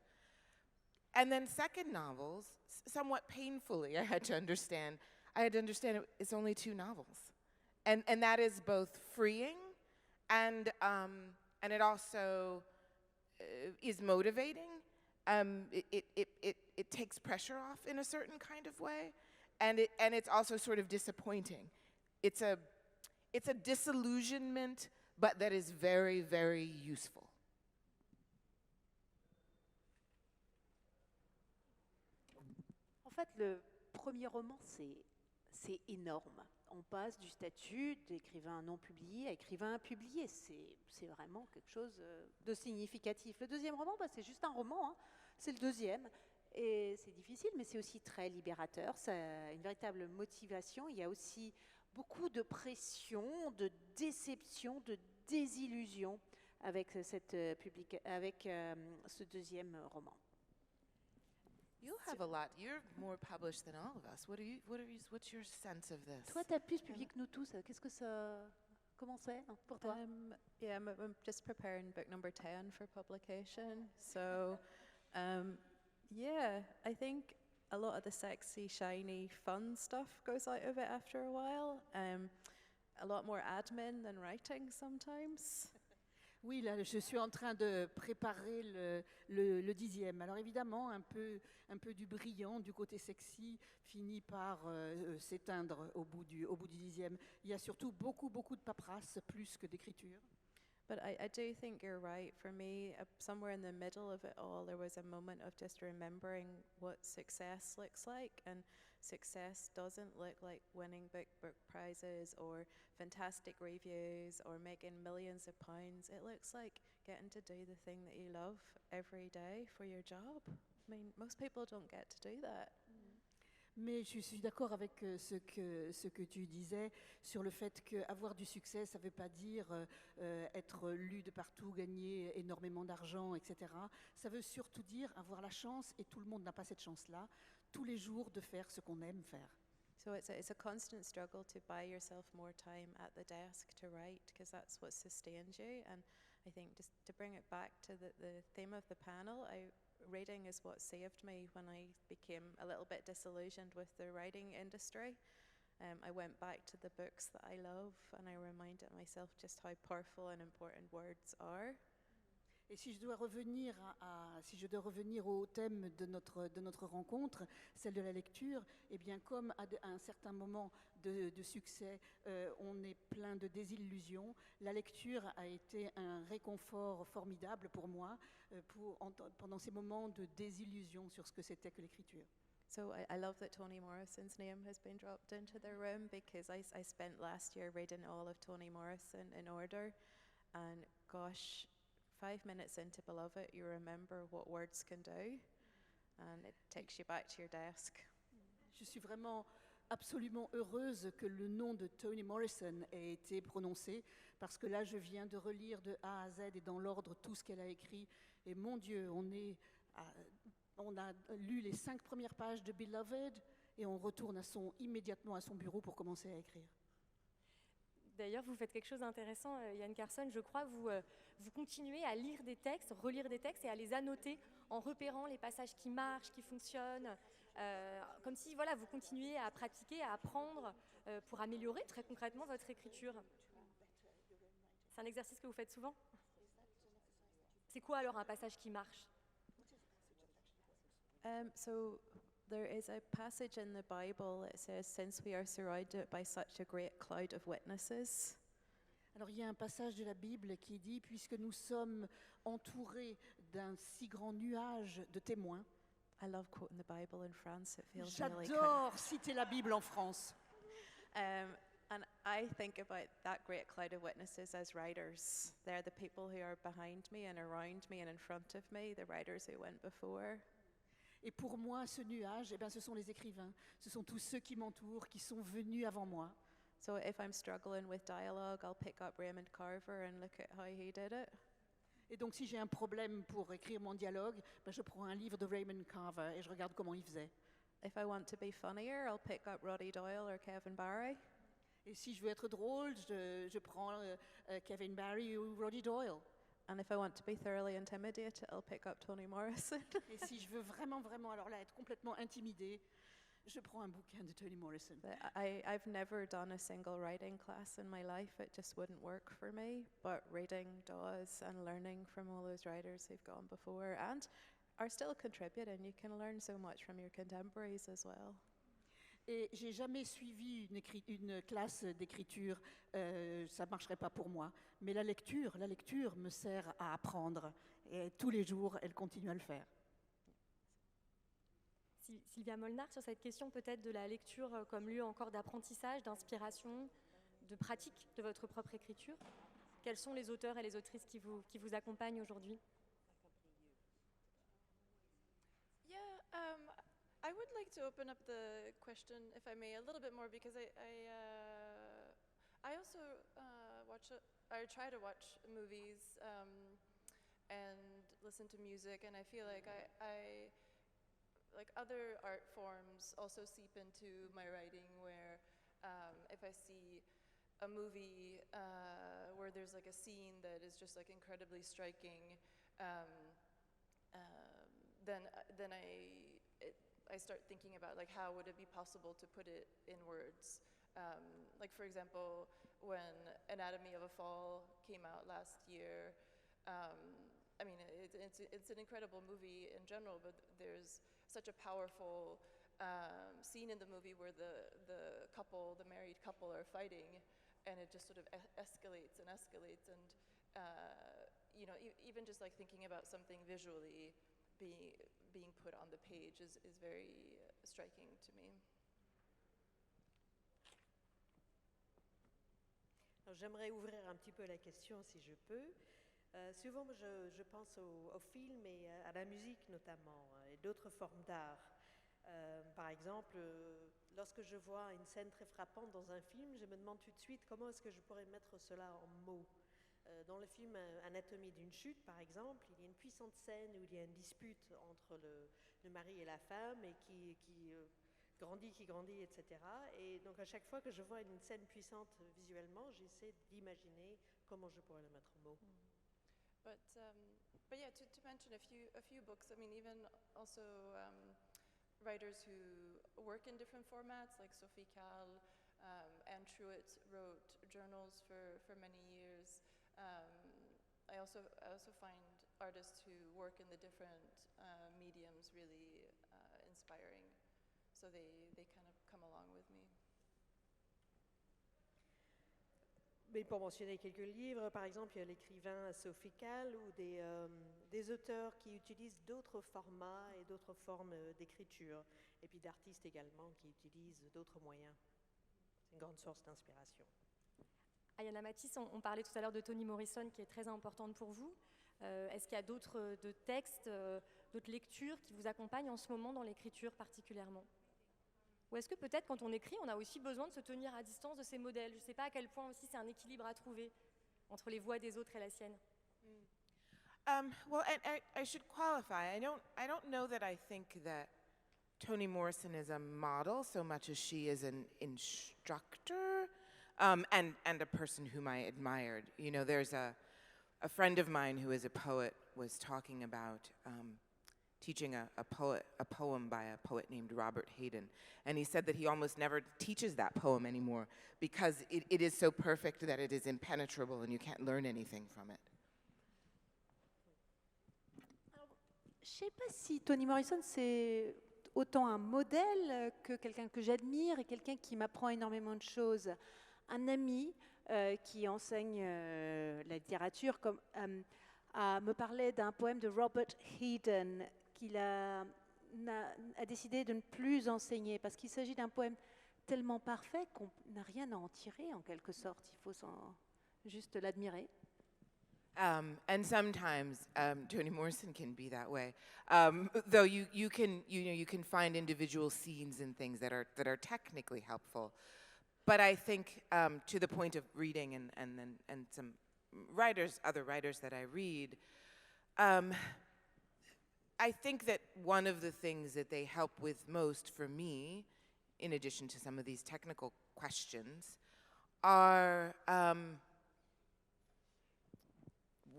And then second novels, somewhat painfully, I had to understand it's only 2 novels. And that is both freeing and it also is motivating. It takes pressure off in a certain kind of way, and it's also sort of disappointing. It's a disillusionment, but that is very, very useful. En fait, le premier roman, c'est énorme. On passe du statut d'écrivain non publié à écrivain publié. C'est vraiment quelque chose de significatif. Le deuxième roman, c'est juste un roman. Hein. C'est le deuxième. Et c'est difficile, mais c'est aussi très libérateur. C'est une véritable motivation. Il y a aussi beaucoup de pression, de déception, de désillusion avec ce deuxième roman. You have a lot. You're more published than all of us. What's your sense of this? Toi, tu as plus publié que nous tous. Qu'est-ce que ça... Comment c'est pour toi? Yeah, I'm just preparing book number 10 for publication. So, yeah, I think a lot of the sexy, shiny, fun stuff goes out of it after a while. A lot more admin than writing sometimes. Oui, là, je suis en train de préparer le 10e. Alors évidemment, un peu du brillant, du côté sexy, finit par s'éteindre au bout du 10e. Il y a surtout beaucoup de paperasse, plus que d'écriture. But I do think you're right. For me, somewhere in the middle of it all, there was a moment of just remembering what success looks like. And success doesn't look like winning book prizes or fantastic reviews or making millions of pounds. It looks like getting to do the thing that you love every day for your job. I mean, most people don't get to do that. Mais je suis d'accord avec ce que tu disais sur le fait qu'avoir du succès, ça ne veut pas dire être lu de partout, gagner énormément d'argent, etc. Ça veut surtout dire avoir la chance, et tout le monde n'a pas cette chance-là, tous les jours de faire ce qu'on aime faire. So it's a constant struggle to buy yourself more time at the desk to write, because that's what sustains you. And I think just to bring it back to the theme of the panel, reading is what saved me when I became a little bit disillusioned with the writing industry. I went back to the books that I love and I reminded myself just how powerful and important words are. Et si je dois revenir si je dois revenir au thème de notre rencontre, celle de la lecture, eh bien comme à un certain moment de succès, on est plein de désillusions, la lecture a été un réconfort formidable pour moi pendant ces moments de désillusion sur ce que c'était que l'écriture. So I love that Toni Morrison's name has been dropped into the room because I spent last year reading all of Toni Morrison in order, and gosh, 5 minutes into Beloved, you remember what words can do, and it takes you back to your desk. Je suis vraiment absolument heureuse que le nom de Toni Morrison ait été prononcé, parce que là, je viens de relire de A à Z et dans l'ordre tout ce qu'elle a écrit, et mon Dieu, on a lu les 5 premières pages de Beloved et on retourne immédiatement à son bureau pour commencer à écrire. D'ailleurs, vous faites quelque chose d'intéressant, Yann Carson, je crois, vous continuez à lire des textes, relire des textes et à les annoter en repérant les passages qui marchent, qui fonctionnent, comme si voilà, vous continuez à pratiquer, à apprendre pour améliorer très concrètement votre écriture. C'est un exercice que vous faites souvent ? C'est quoi alors un passage qui marche ? So there is a passage in the Bible that says, "Since we are surrounded by such a great cloud of witnesses." Alors il y a un passage de la Bible qui dit « Puisque nous sommes entourés d'un si grand nuage de témoins », I love quoting the Bible in France. It feels really j'adore citer la Bible en France. And I think about that great cloud of witnesses as writers. They're the people who are behind me and around me and in front of me, the writers who went before. Et pour moi, ce nuage, eh bien, ce sont les écrivains. Ce sont tous ceux qui m'entourent, qui sont venus avant moi. So if I'm struggling with dialogue, I'll pick up Raymond Carver and look at how he did it. Et donc, si j'ai un problème pour écrire mon dialogue, ben, je prends un livre de Raymond Carver et je regarde comment il faisait. If I want to be funnier, I'll pick up Roddy Doyle or Kevin Barry. Et si je veux être drôle, je prends Kevin Barry ou Roddy Doyle. And if I want to be thoroughly intimidated, I'll pick up Toni Morrison. Et si je veux vraiment, alors là, être complètement intimidée, je prends un bouquin de Toni Morrison. I've never done a single writing class in my life. It just wouldn't work for me. But reading does, and learning from all those writers who've gone before and are still contributing. You can learn so much from your contemporaries as well. Et j'ai jamais suivi une classe d'écriture, ça ne marcherait pas pour moi. Mais la lecture me sert à apprendre. Et tous les jours, elle continue à le faire. Szilvia Molnar, sur cette question peut-être de la lecture comme lieu encore d'apprentissage, d'inspiration, de pratique de votre propre écriture, quels sont les auteurs et les autrices qui vous accompagnent aujourd'hui ? I would like to open up the question, if I may, a little bit more because I also try to watch movies and listen to music, and I feel like I like other art forms also seep into my writing. Where if I see a movie where there's like a scene that is just like incredibly striking, then I start thinking about like how would it be possible to put it in words. Like for example, when Anatomy of a Fall came out last year, I mean it's an incredible movie in general, but there's such a powerful scene in the movie where the married couple are fighting, and it just sort of escalates and even just like thinking about something visually being put on the page is very striking to me. Alors, j'aimerais ouvrir un petit peu la question si je peux. Souvent, je pense au film et à la musique notamment, et d'autres formes d'art. Par exemple, lorsque je vois une scène très frappante dans un film, je me demande tout de suite comment est-ce que je pourrais mettre cela en mots. Dans le film Anatomie d'une chute, par exemple, il y a une puissante scène où il y a une dispute entre le mari et la femme et qui grandit, etc. Et donc à chaque fois que je vois une scène puissante visuellement, j'essaie d'imaginer comment je pourrais le mettre en mots. But yeah, to mention a few books. I mean, even also writers who work in different formats, like Sophie Calle, Anne Truitt wrote journals for many years. I also find artists who work in the different mediums really inspiring. So they kind of come along with me. Mais pour mentionner quelques livres, par exemple, il y a l'écrivain Sophie Calle ou des auteurs qui utilisent d'autres formats et d'autres formes d'écriture, et puis d'artistes également qui utilisent d'autres moyens. C'est une grande source d'inspiration. Ayana, Mathis, on parlait tout à l'heure de Toni Morrison qui est très importante pour vous. Est-ce qu'il y a d'autres textes, d'autres lectures qui vous accompagnent en ce moment dans l'écriture particulièrement ? Ou est-ce que peut-être quand on écrit, on a aussi besoin de se tenir à distance de ces modèles ? Je ne sais pas à quel point aussi c'est un équilibre à trouver entre les voix des autres et la sienne. Well, I should qualify. I don't know that I think that Toni Morrison is a model so much as she is an instructor and a person whom I admired. You know, there's a friend of mine who is a poet was talking about teaching a poem by a poet named Robert Hayden. And he said that he almost never teaches that poem anymore because it is so perfect that it is impenetrable and you can't learn anything from it. Je ne sais pas si Toni Morrison, c'est autant un modèle que quelqu'un que j'admire et quelqu'un qui m'apprend énormément de choses. Un ami qui enseigne la littérature me parlait d'un poème de Robert Hayden qu'il a décidé de ne plus enseigner parce qu'il s'agit d'un poème tellement parfait qu'on n'a rien à en tirer en quelque sorte. Il faut juste l'admirer. And sometimes Toni Morrison can be that way. Though you can find individual scenes and things that are technically helpful. But I think to the point of reading and some other writers that I read, I think that one of the things that they help with most for me, in addition to some of these technical questions, are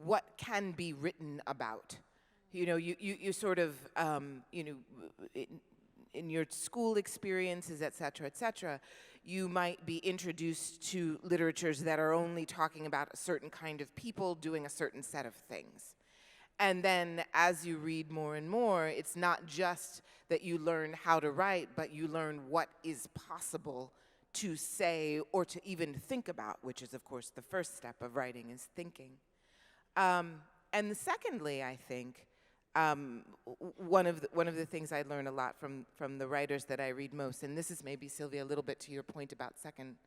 what can be written about. You know, you sort of, in your school experiences, et cetera, you might be introduced to literatures that are only talking about a certain kind of people doing a certain set of things. And then as you read more and more, it's not just that you learn how to write, but you learn what is possible to say or to even think about, which is, of course, the first step of writing is thinking. And secondly, I think, one of the things I learn a lot from the writers that I read most, and this is maybe, Szilvia, a little bit to your point about second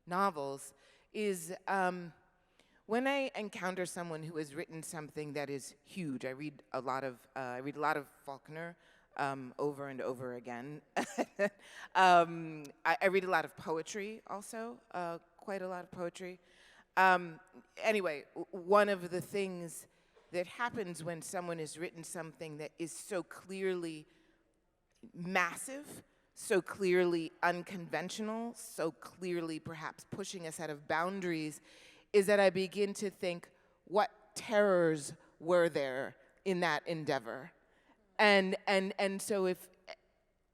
novels, is when I encounter someone who has written something that is huge. I read a lot of Faulkner over and over again. I read a lot of poetry also, quite a lot of poetry. Anyway, one of the things that happens when someone has written something that is so clearly massive, so clearly unconventional, so clearly perhaps pushing us out of boundaries, is that I begin to think, what terrors were there in that endeavor? And so it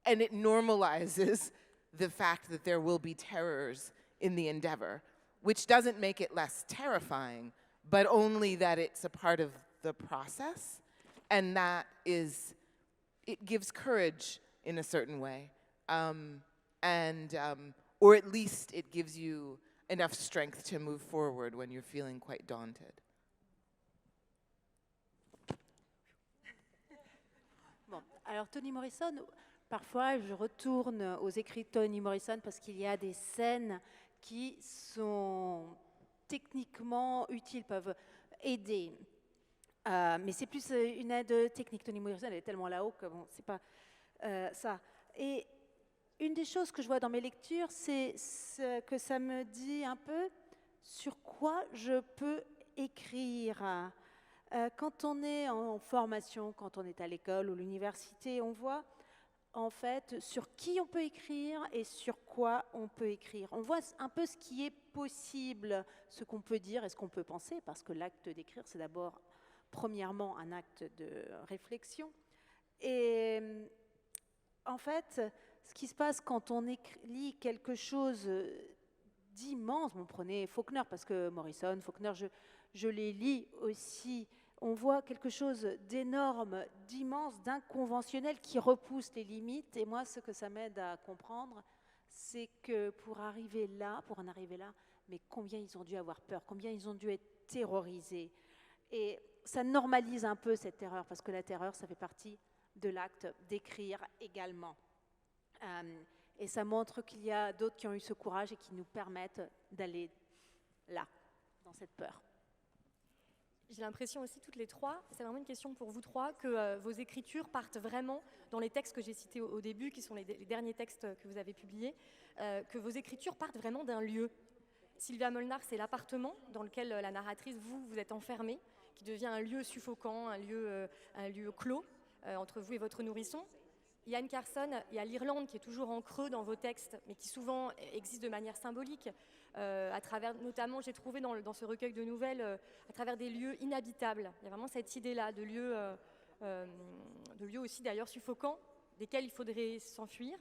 normalizes the fact that there will be terrors in the endeavor, which doesn't make it less terrifying, but only that it's a part of the process, and that it gives courage in a certain way, or at least it gives you enough strength to move forward when you're feeling quite daunted. Bon, alors Toni Morrison, parfois je retourne aux écrits de Toni Morrison parce qu'il y a des scènes qui sont techniquement utiles, peuvent aider. Mais c'est plus une aide technique. Toni Morrison, elle est tellement là-haut que bon, c'est pas ça. Et une des choses que je vois dans mes lectures, c'est que ça me dit un peu sur quoi je peux écrire. Quand on est en formation, quand on est à l'école ou l'université, on voit en fait sur qui on peut écrire et sur quoi on peut écrire. On voit un peu ce qui est possible, ce qu'on peut dire et ce qu'on peut penser, parce que l'acte d'écrire, c'est d'abord, premièrement, un acte de réflexion. Et en fait, ce qui se passe quand on lit quelque chose d'immenses, bon, prenez Faulkner, parce que Morrison, Faulkner, je les lis aussi, on voit quelque chose d'énorme, d'immense, d'inconventionnel qui repousse les limites. Et moi, ce que ça m'aide à comprendre, c'est que pour en arriver là, mais combien ils ont dû avoir peur, combien ils ont dû être terrorisés. Et ça normalise un peu cette terreur, parce que la terreur, ça fait partie de l'acte d'écrire également. Et ça montre qu'il y a d'autres qui ont eu ce courage et qui nous permettent d'aller là, dans cette peur. J'ai l'impression aussi, toutes les trois, c'est vraiment une question pour vous trois, que vos écritures partent vraiment, dans les textes que j'ai cités au début, qui sont les derniers textes que vous avez publiés, que vos écritures partent vraiment d'un lieu. Szilvia Molnar, c'est l'appartement dans lequel la narratrice, vous êtes enfermée, qui devient un lieu suffocant, un lieu clos entre vous et votre nourrisson. Yann Carson, il y a l'Irlande qui est toujours en creux dans vos textes, mais qui souvent existe de manière symbolique, à travers, notamment, j'ai trouvé dans ce recueil de nouvelles, à travers des lieux inhabitables. Il y a vraiment cette idée-là de lieux aussi d'ailleurs suffocants, desquels il faudrait s'enfuir.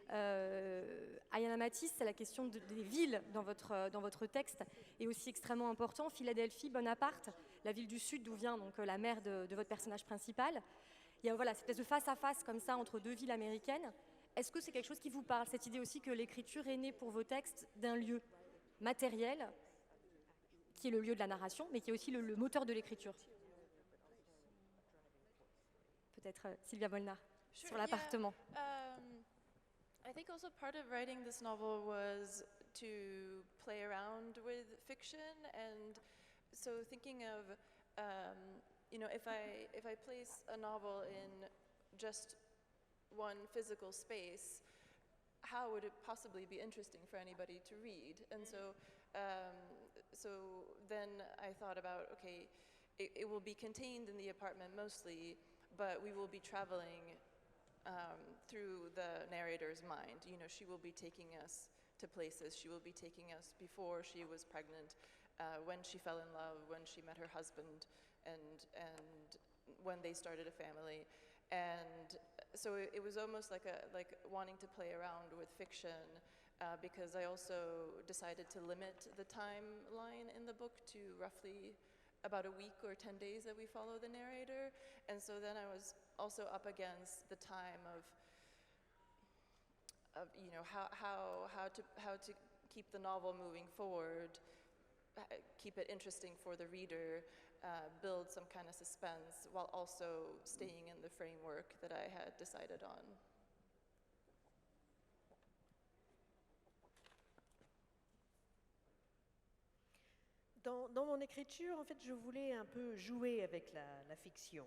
Ayana Mathis, c'est la question des villes dans votre texte, est aussi extrêmement important. Philadelphie, Bonaparte, la ville du Sud d'où vient donc la mère de votre personnage principal. Il y a voilà, cette espèce de face-à-face comme ça entre deux villes américaines. Est-ce que c'est quelque chose qui vous parle, cette idée aussi que l'écriture est née pour vos textes d'un lieu matériel, qui est le lieu de la narration, mais qui est aussi le moteur de l'écriture? Peut-être Szilvia Molnar, Sure, sur l'appartement. I think also part of writing this novel was to play around with fiction, and so thinking of, if I place a novel in just one physical space, how would it possibly be interesting for anybody to read? And so then I thought about, okay, it will be contained in the apartment mostly, but we will be traveling through the narrator's mind. She will be taking us to places. She will be taking us before she was pregnant, when she fell in love, when she met her husband, and when they started a family. And so it was almost like wanting to play around with fiction, because I also decided to limit the timeline in the book to roughly about a week or 10 days that we follow the narrator. And so then I was also up against the time of how to keep the novel moving forward, keep it interesting for the reader, build some kind of suspense while also staying in the framework that I had decided on. Dans mon écriture, en fait, je voulais un peu jouer avec la fiction.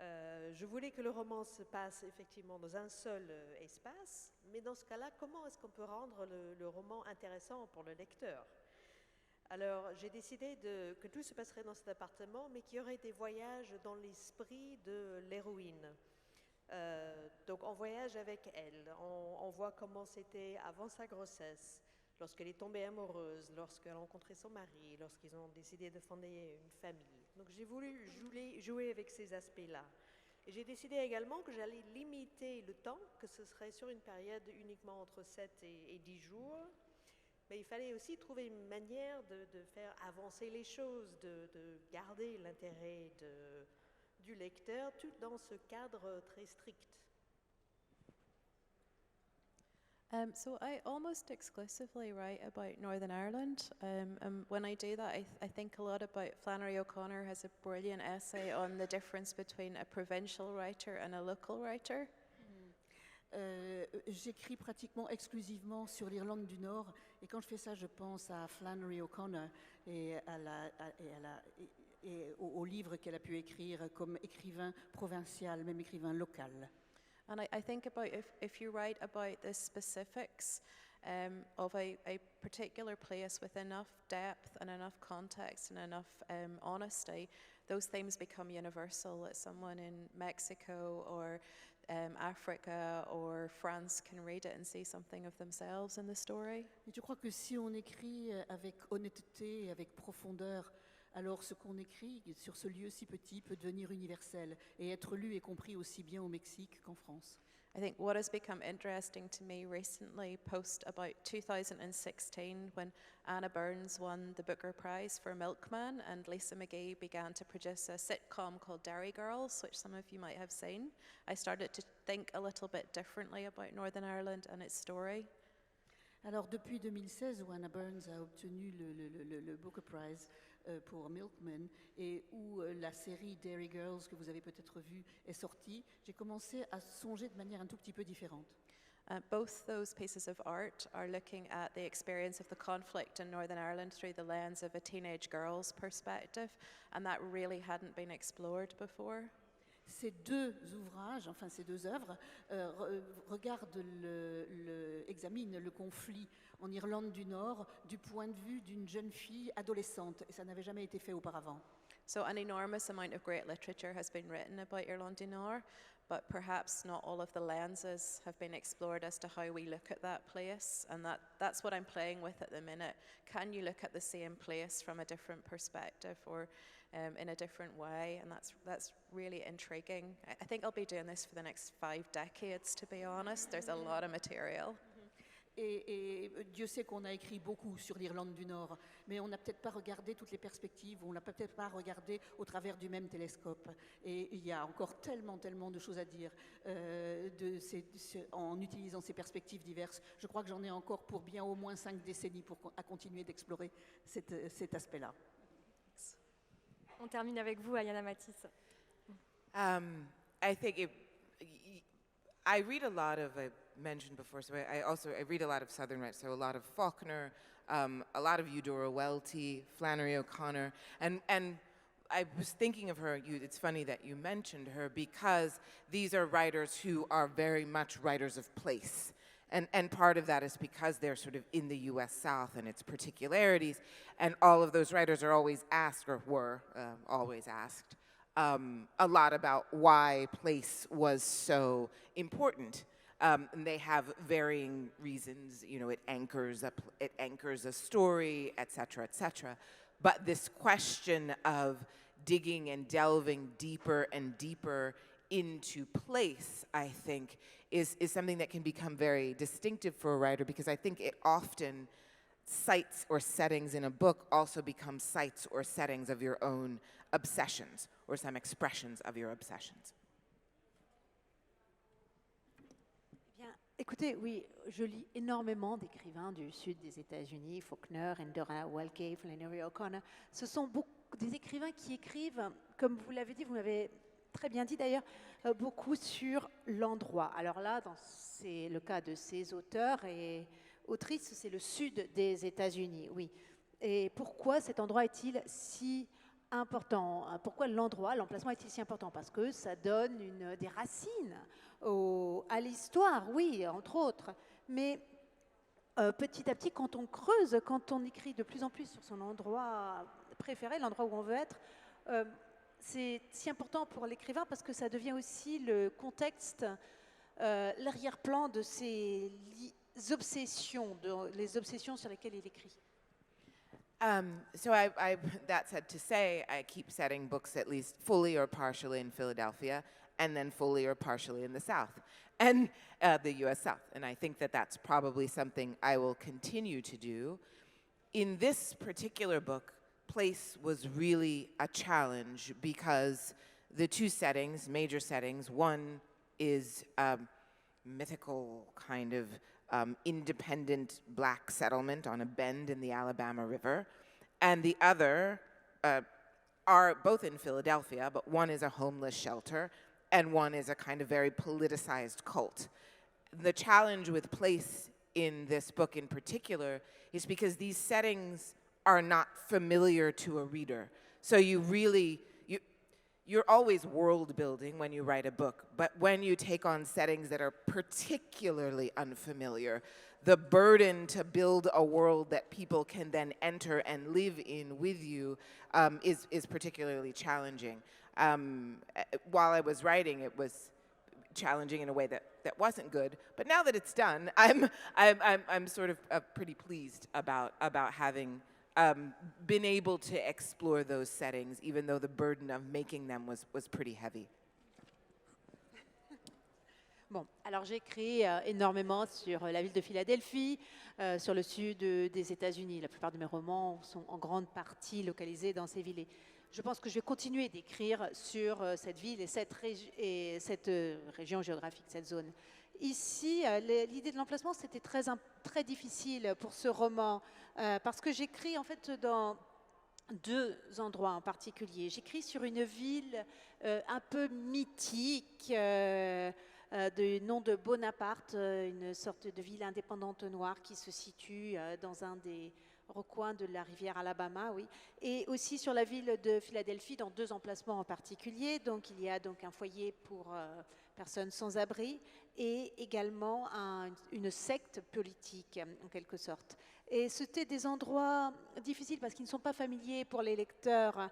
Je voulais que le roman se passe effectivement dans un seul espace, mais dans ce cas-là, comment est-ce qu'on peut rendre le roman intéressant pour le lecteur? Alors, j'ai décidé que tout se passerait dans cet appartement, mais qu'il y aurait des voyages dans l'esprit de l'héroïne. Donc, on voyage avec elle, on voit comment c'était avant sa grossesse, lorsqu'elle est tombée amoureuse, lorsqu'elle a rencontré son mari, lorsqu'ils ont décidé de fonder une famille. Donc j'ai voulu jouer avec ces aspects-là. Et j'ai décidé également que j'allais limiter le temps, que ce serait sur une période uniquement entre 7 et 10 jours. Mais il fallait aussi trouver une manière de faire avancer les choses, de garder l'intérêt du lecteur, tout dans ce cadre très strict. So I almost exclusively write about Northern Ireland. And when I do that, I think a lot about Flannery O'Connor has a brilliant essay on the difference between a provincial writer and a local writer. J'écris pratiquement exclusivement sur l'Irlande du Nord, et quand je fais ça, je pense à Flannery O'Connor et au livre qu'elle a pu écrire comme écrivain provincial, même écrivain local. And I think about if you write about the specifics of a particular place with enough depth and enough context and enough honesty, those themes become universal, that someone in Mexico or Africa or France can read it and see something of themselves in the story. Et je crois que si on écrit avec honnêteté, avec profondeur, alors ce qu'on écrit sur ce lieu si petit peut devenir universel et être lu et compris aussi bien au Mexique qu'en France. I think what has become interesting to me recently, post about 2016, when Anna Burns won the Booker Prize for Milkman, and Lisa McGee began to produce a sitcom called Dairy Girls, which some of you might have seen. I started to think a little bit differently about Northern Ireland and its story. Alors depuis 2016, où Anna Burns a obtenu le Booker Prize pour Milkman et où la série Dairy Girls, que vous avez peut-être vue, est sortie, j'ai commencé à songer de manière un tout petit peu différente. Both those pieces of art are looking at the experience of the conflict in Northern Ireland through the lens of a teenage girl's perspective, and that really hadn't been explored before. Ces deux ouvrages, enfin ces deux œuvres, examinent le conflit en Irlande du Nord du point de vue d'une jeune fille adolescente, et ça n'avait jamais été fait auparavant. So an enormous amount of great literature has been written about Irlande du Nord, but perhaps not all of the lenses have been explored as to how we look at that place, and that's what I'm playing with at the minute. Can you look at the same place from a different perspective, or in a different way? And that's really intriguing. I think I'll be doing this for the next 5 decades, to be honest. There's a lot of material. Et Dieu sait qu'on a écrit beaucoup sur l'Irlande du Nord, mais on n'a peut-être pas regardé toutes les perspectives, on n'a peut-être pas regardé au travers du même télescope. Et il y a encore tellement de choses à dire en utilisant ces perspectives diverses. Je crois que j'en ai encore pour bien au moins 5 décennies à continuer d'explorer cet aspect-là. On termine avec vous, Ayana Mathis. I think I read a lot of, I mentioned before, so I read a lot of Southern writers, so a lot of Faulkner, a lot of Eudora Welty, Flannery O'Connor, and I was thinking of her, it's funny that you mentioned her, because these are writers who are very much writers of place. And part of that is because they're sort of in the U.S. South and its particularities, and all of those writers are always asked, or were always asked, a lot about why place was so important. And they have varying reasons, you know, it anchors a story, et cetera, et cetera. But this question of digging and delving deeper and deeper into place, I think, is something that can become very distinctive for a writer, because I think it often, sites or settings in a book also become sites or settings of your own obsessions, or some expressions of your obsessions. Bien, écoutez, oui, je lis énormément d'écrivains du sud des États-Unis, Faulkner, Eudora Welty, Flannery O'Connor. Ce sont des écrivains qui écrivent, comme vous l'avez dit, vous m'avez très bien dit d'ailleurs, beaucoup sur l'endroit. Alors là, c'est le cas de ces auteurs et autrices, c'est le sud des États-Unis, oui. Et pourquoi cet endroit est-il si important? Pourquoi l'emplacement est-il si important? Parce que ça donne des racines à l'histoire, oui, entre autres. Mais petit à petit, quand on creuse, quand on écrit de plus en plus sur son endroit préféré, l'endroit où on veut être, c'est si important pour l'écrivain parce que ça devient aussi le contexte, l'arrière-plan de ses obsessions, les obsessions sur lesquelles il écrit. So that said to say, I keep setting books at least fully or partially in Philadelphia, and then fully or partially in the South, and the U.S. South. And I think that that's probably something I will continue to do. In this particular book, place was really a challenge because the two settings, major settings, one is mythical kind of independent black settlement on a bend in the Alabama River, and the other are both in Philadelphia, but one is a homeless shelter, and one is a kind of very politicized cult. The challenge with place in this book in particular is because these settings are not familiar to a reader. So you're always world building when you write a book, but when you take on settings that are particularly unfamiliar, the burden to build a world that people can then enter and live in with you is particularly challenging. While I was writing, it was challenging in a way that wasn't good. But now that it's done, I'm sort of pretty pleased about having been able to explore those settings, even though the burden of making them was pretty heavy? Bon, alors j'écris énormément sur la ville de Philadelphie, sur le sud des États-Unis. La plupart de mes romans sont en grande partie localisés dans ces villes. Et je pense que je vais continuer d'écrire sur cette ville et cette région géographique, cette zone. Ici, l'idée de l'emplacement, c'était très difficile pour ce roman, parce que j'écris en fait dans deux endroits en particulier. J'écris sur une ville un peu mythique, du nom de Bonaparte, une sorte de ville indépendante noire qui se situe dans un des recoins de la rivière Alabama, oui, et aussi sur la ville de Philadelphie dans deux emplacements en particulier. Donc il y a donc un foyer pour personnes sans abri et également une secte politique en quelque sorte. Et c'était des endroits difficiles parce qu'ils ne sont pas familiers pour les lecteurs.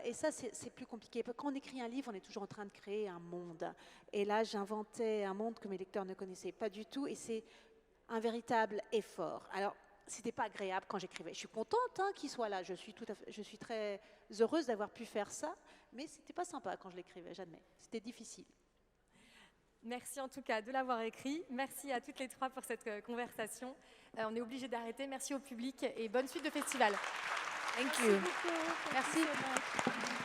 Et ça, c'est plus compliqué. Quand on écrit un livre, on est toujours en train de créer un monde. Et là, j'inventais un monde que mes lecteurs ne connaissaient pas du tout. Et c'est un véritable effort. Alors, c'était pas agréable quand j'écrivais. Je suis contente qu'il soit là. Je suis très heureuse d'avoir pu faire ça. Mais c'était pas sympa quand je l'écrivais, j'admets. C'était difficile. Merci en tout cas de l'avoir écrit. Merci à toutes les trois pour cette conversation. On est obligé d'arrêter. Merci au public et bonne suite de festival. Thank you. Merci beaucoup. Merci.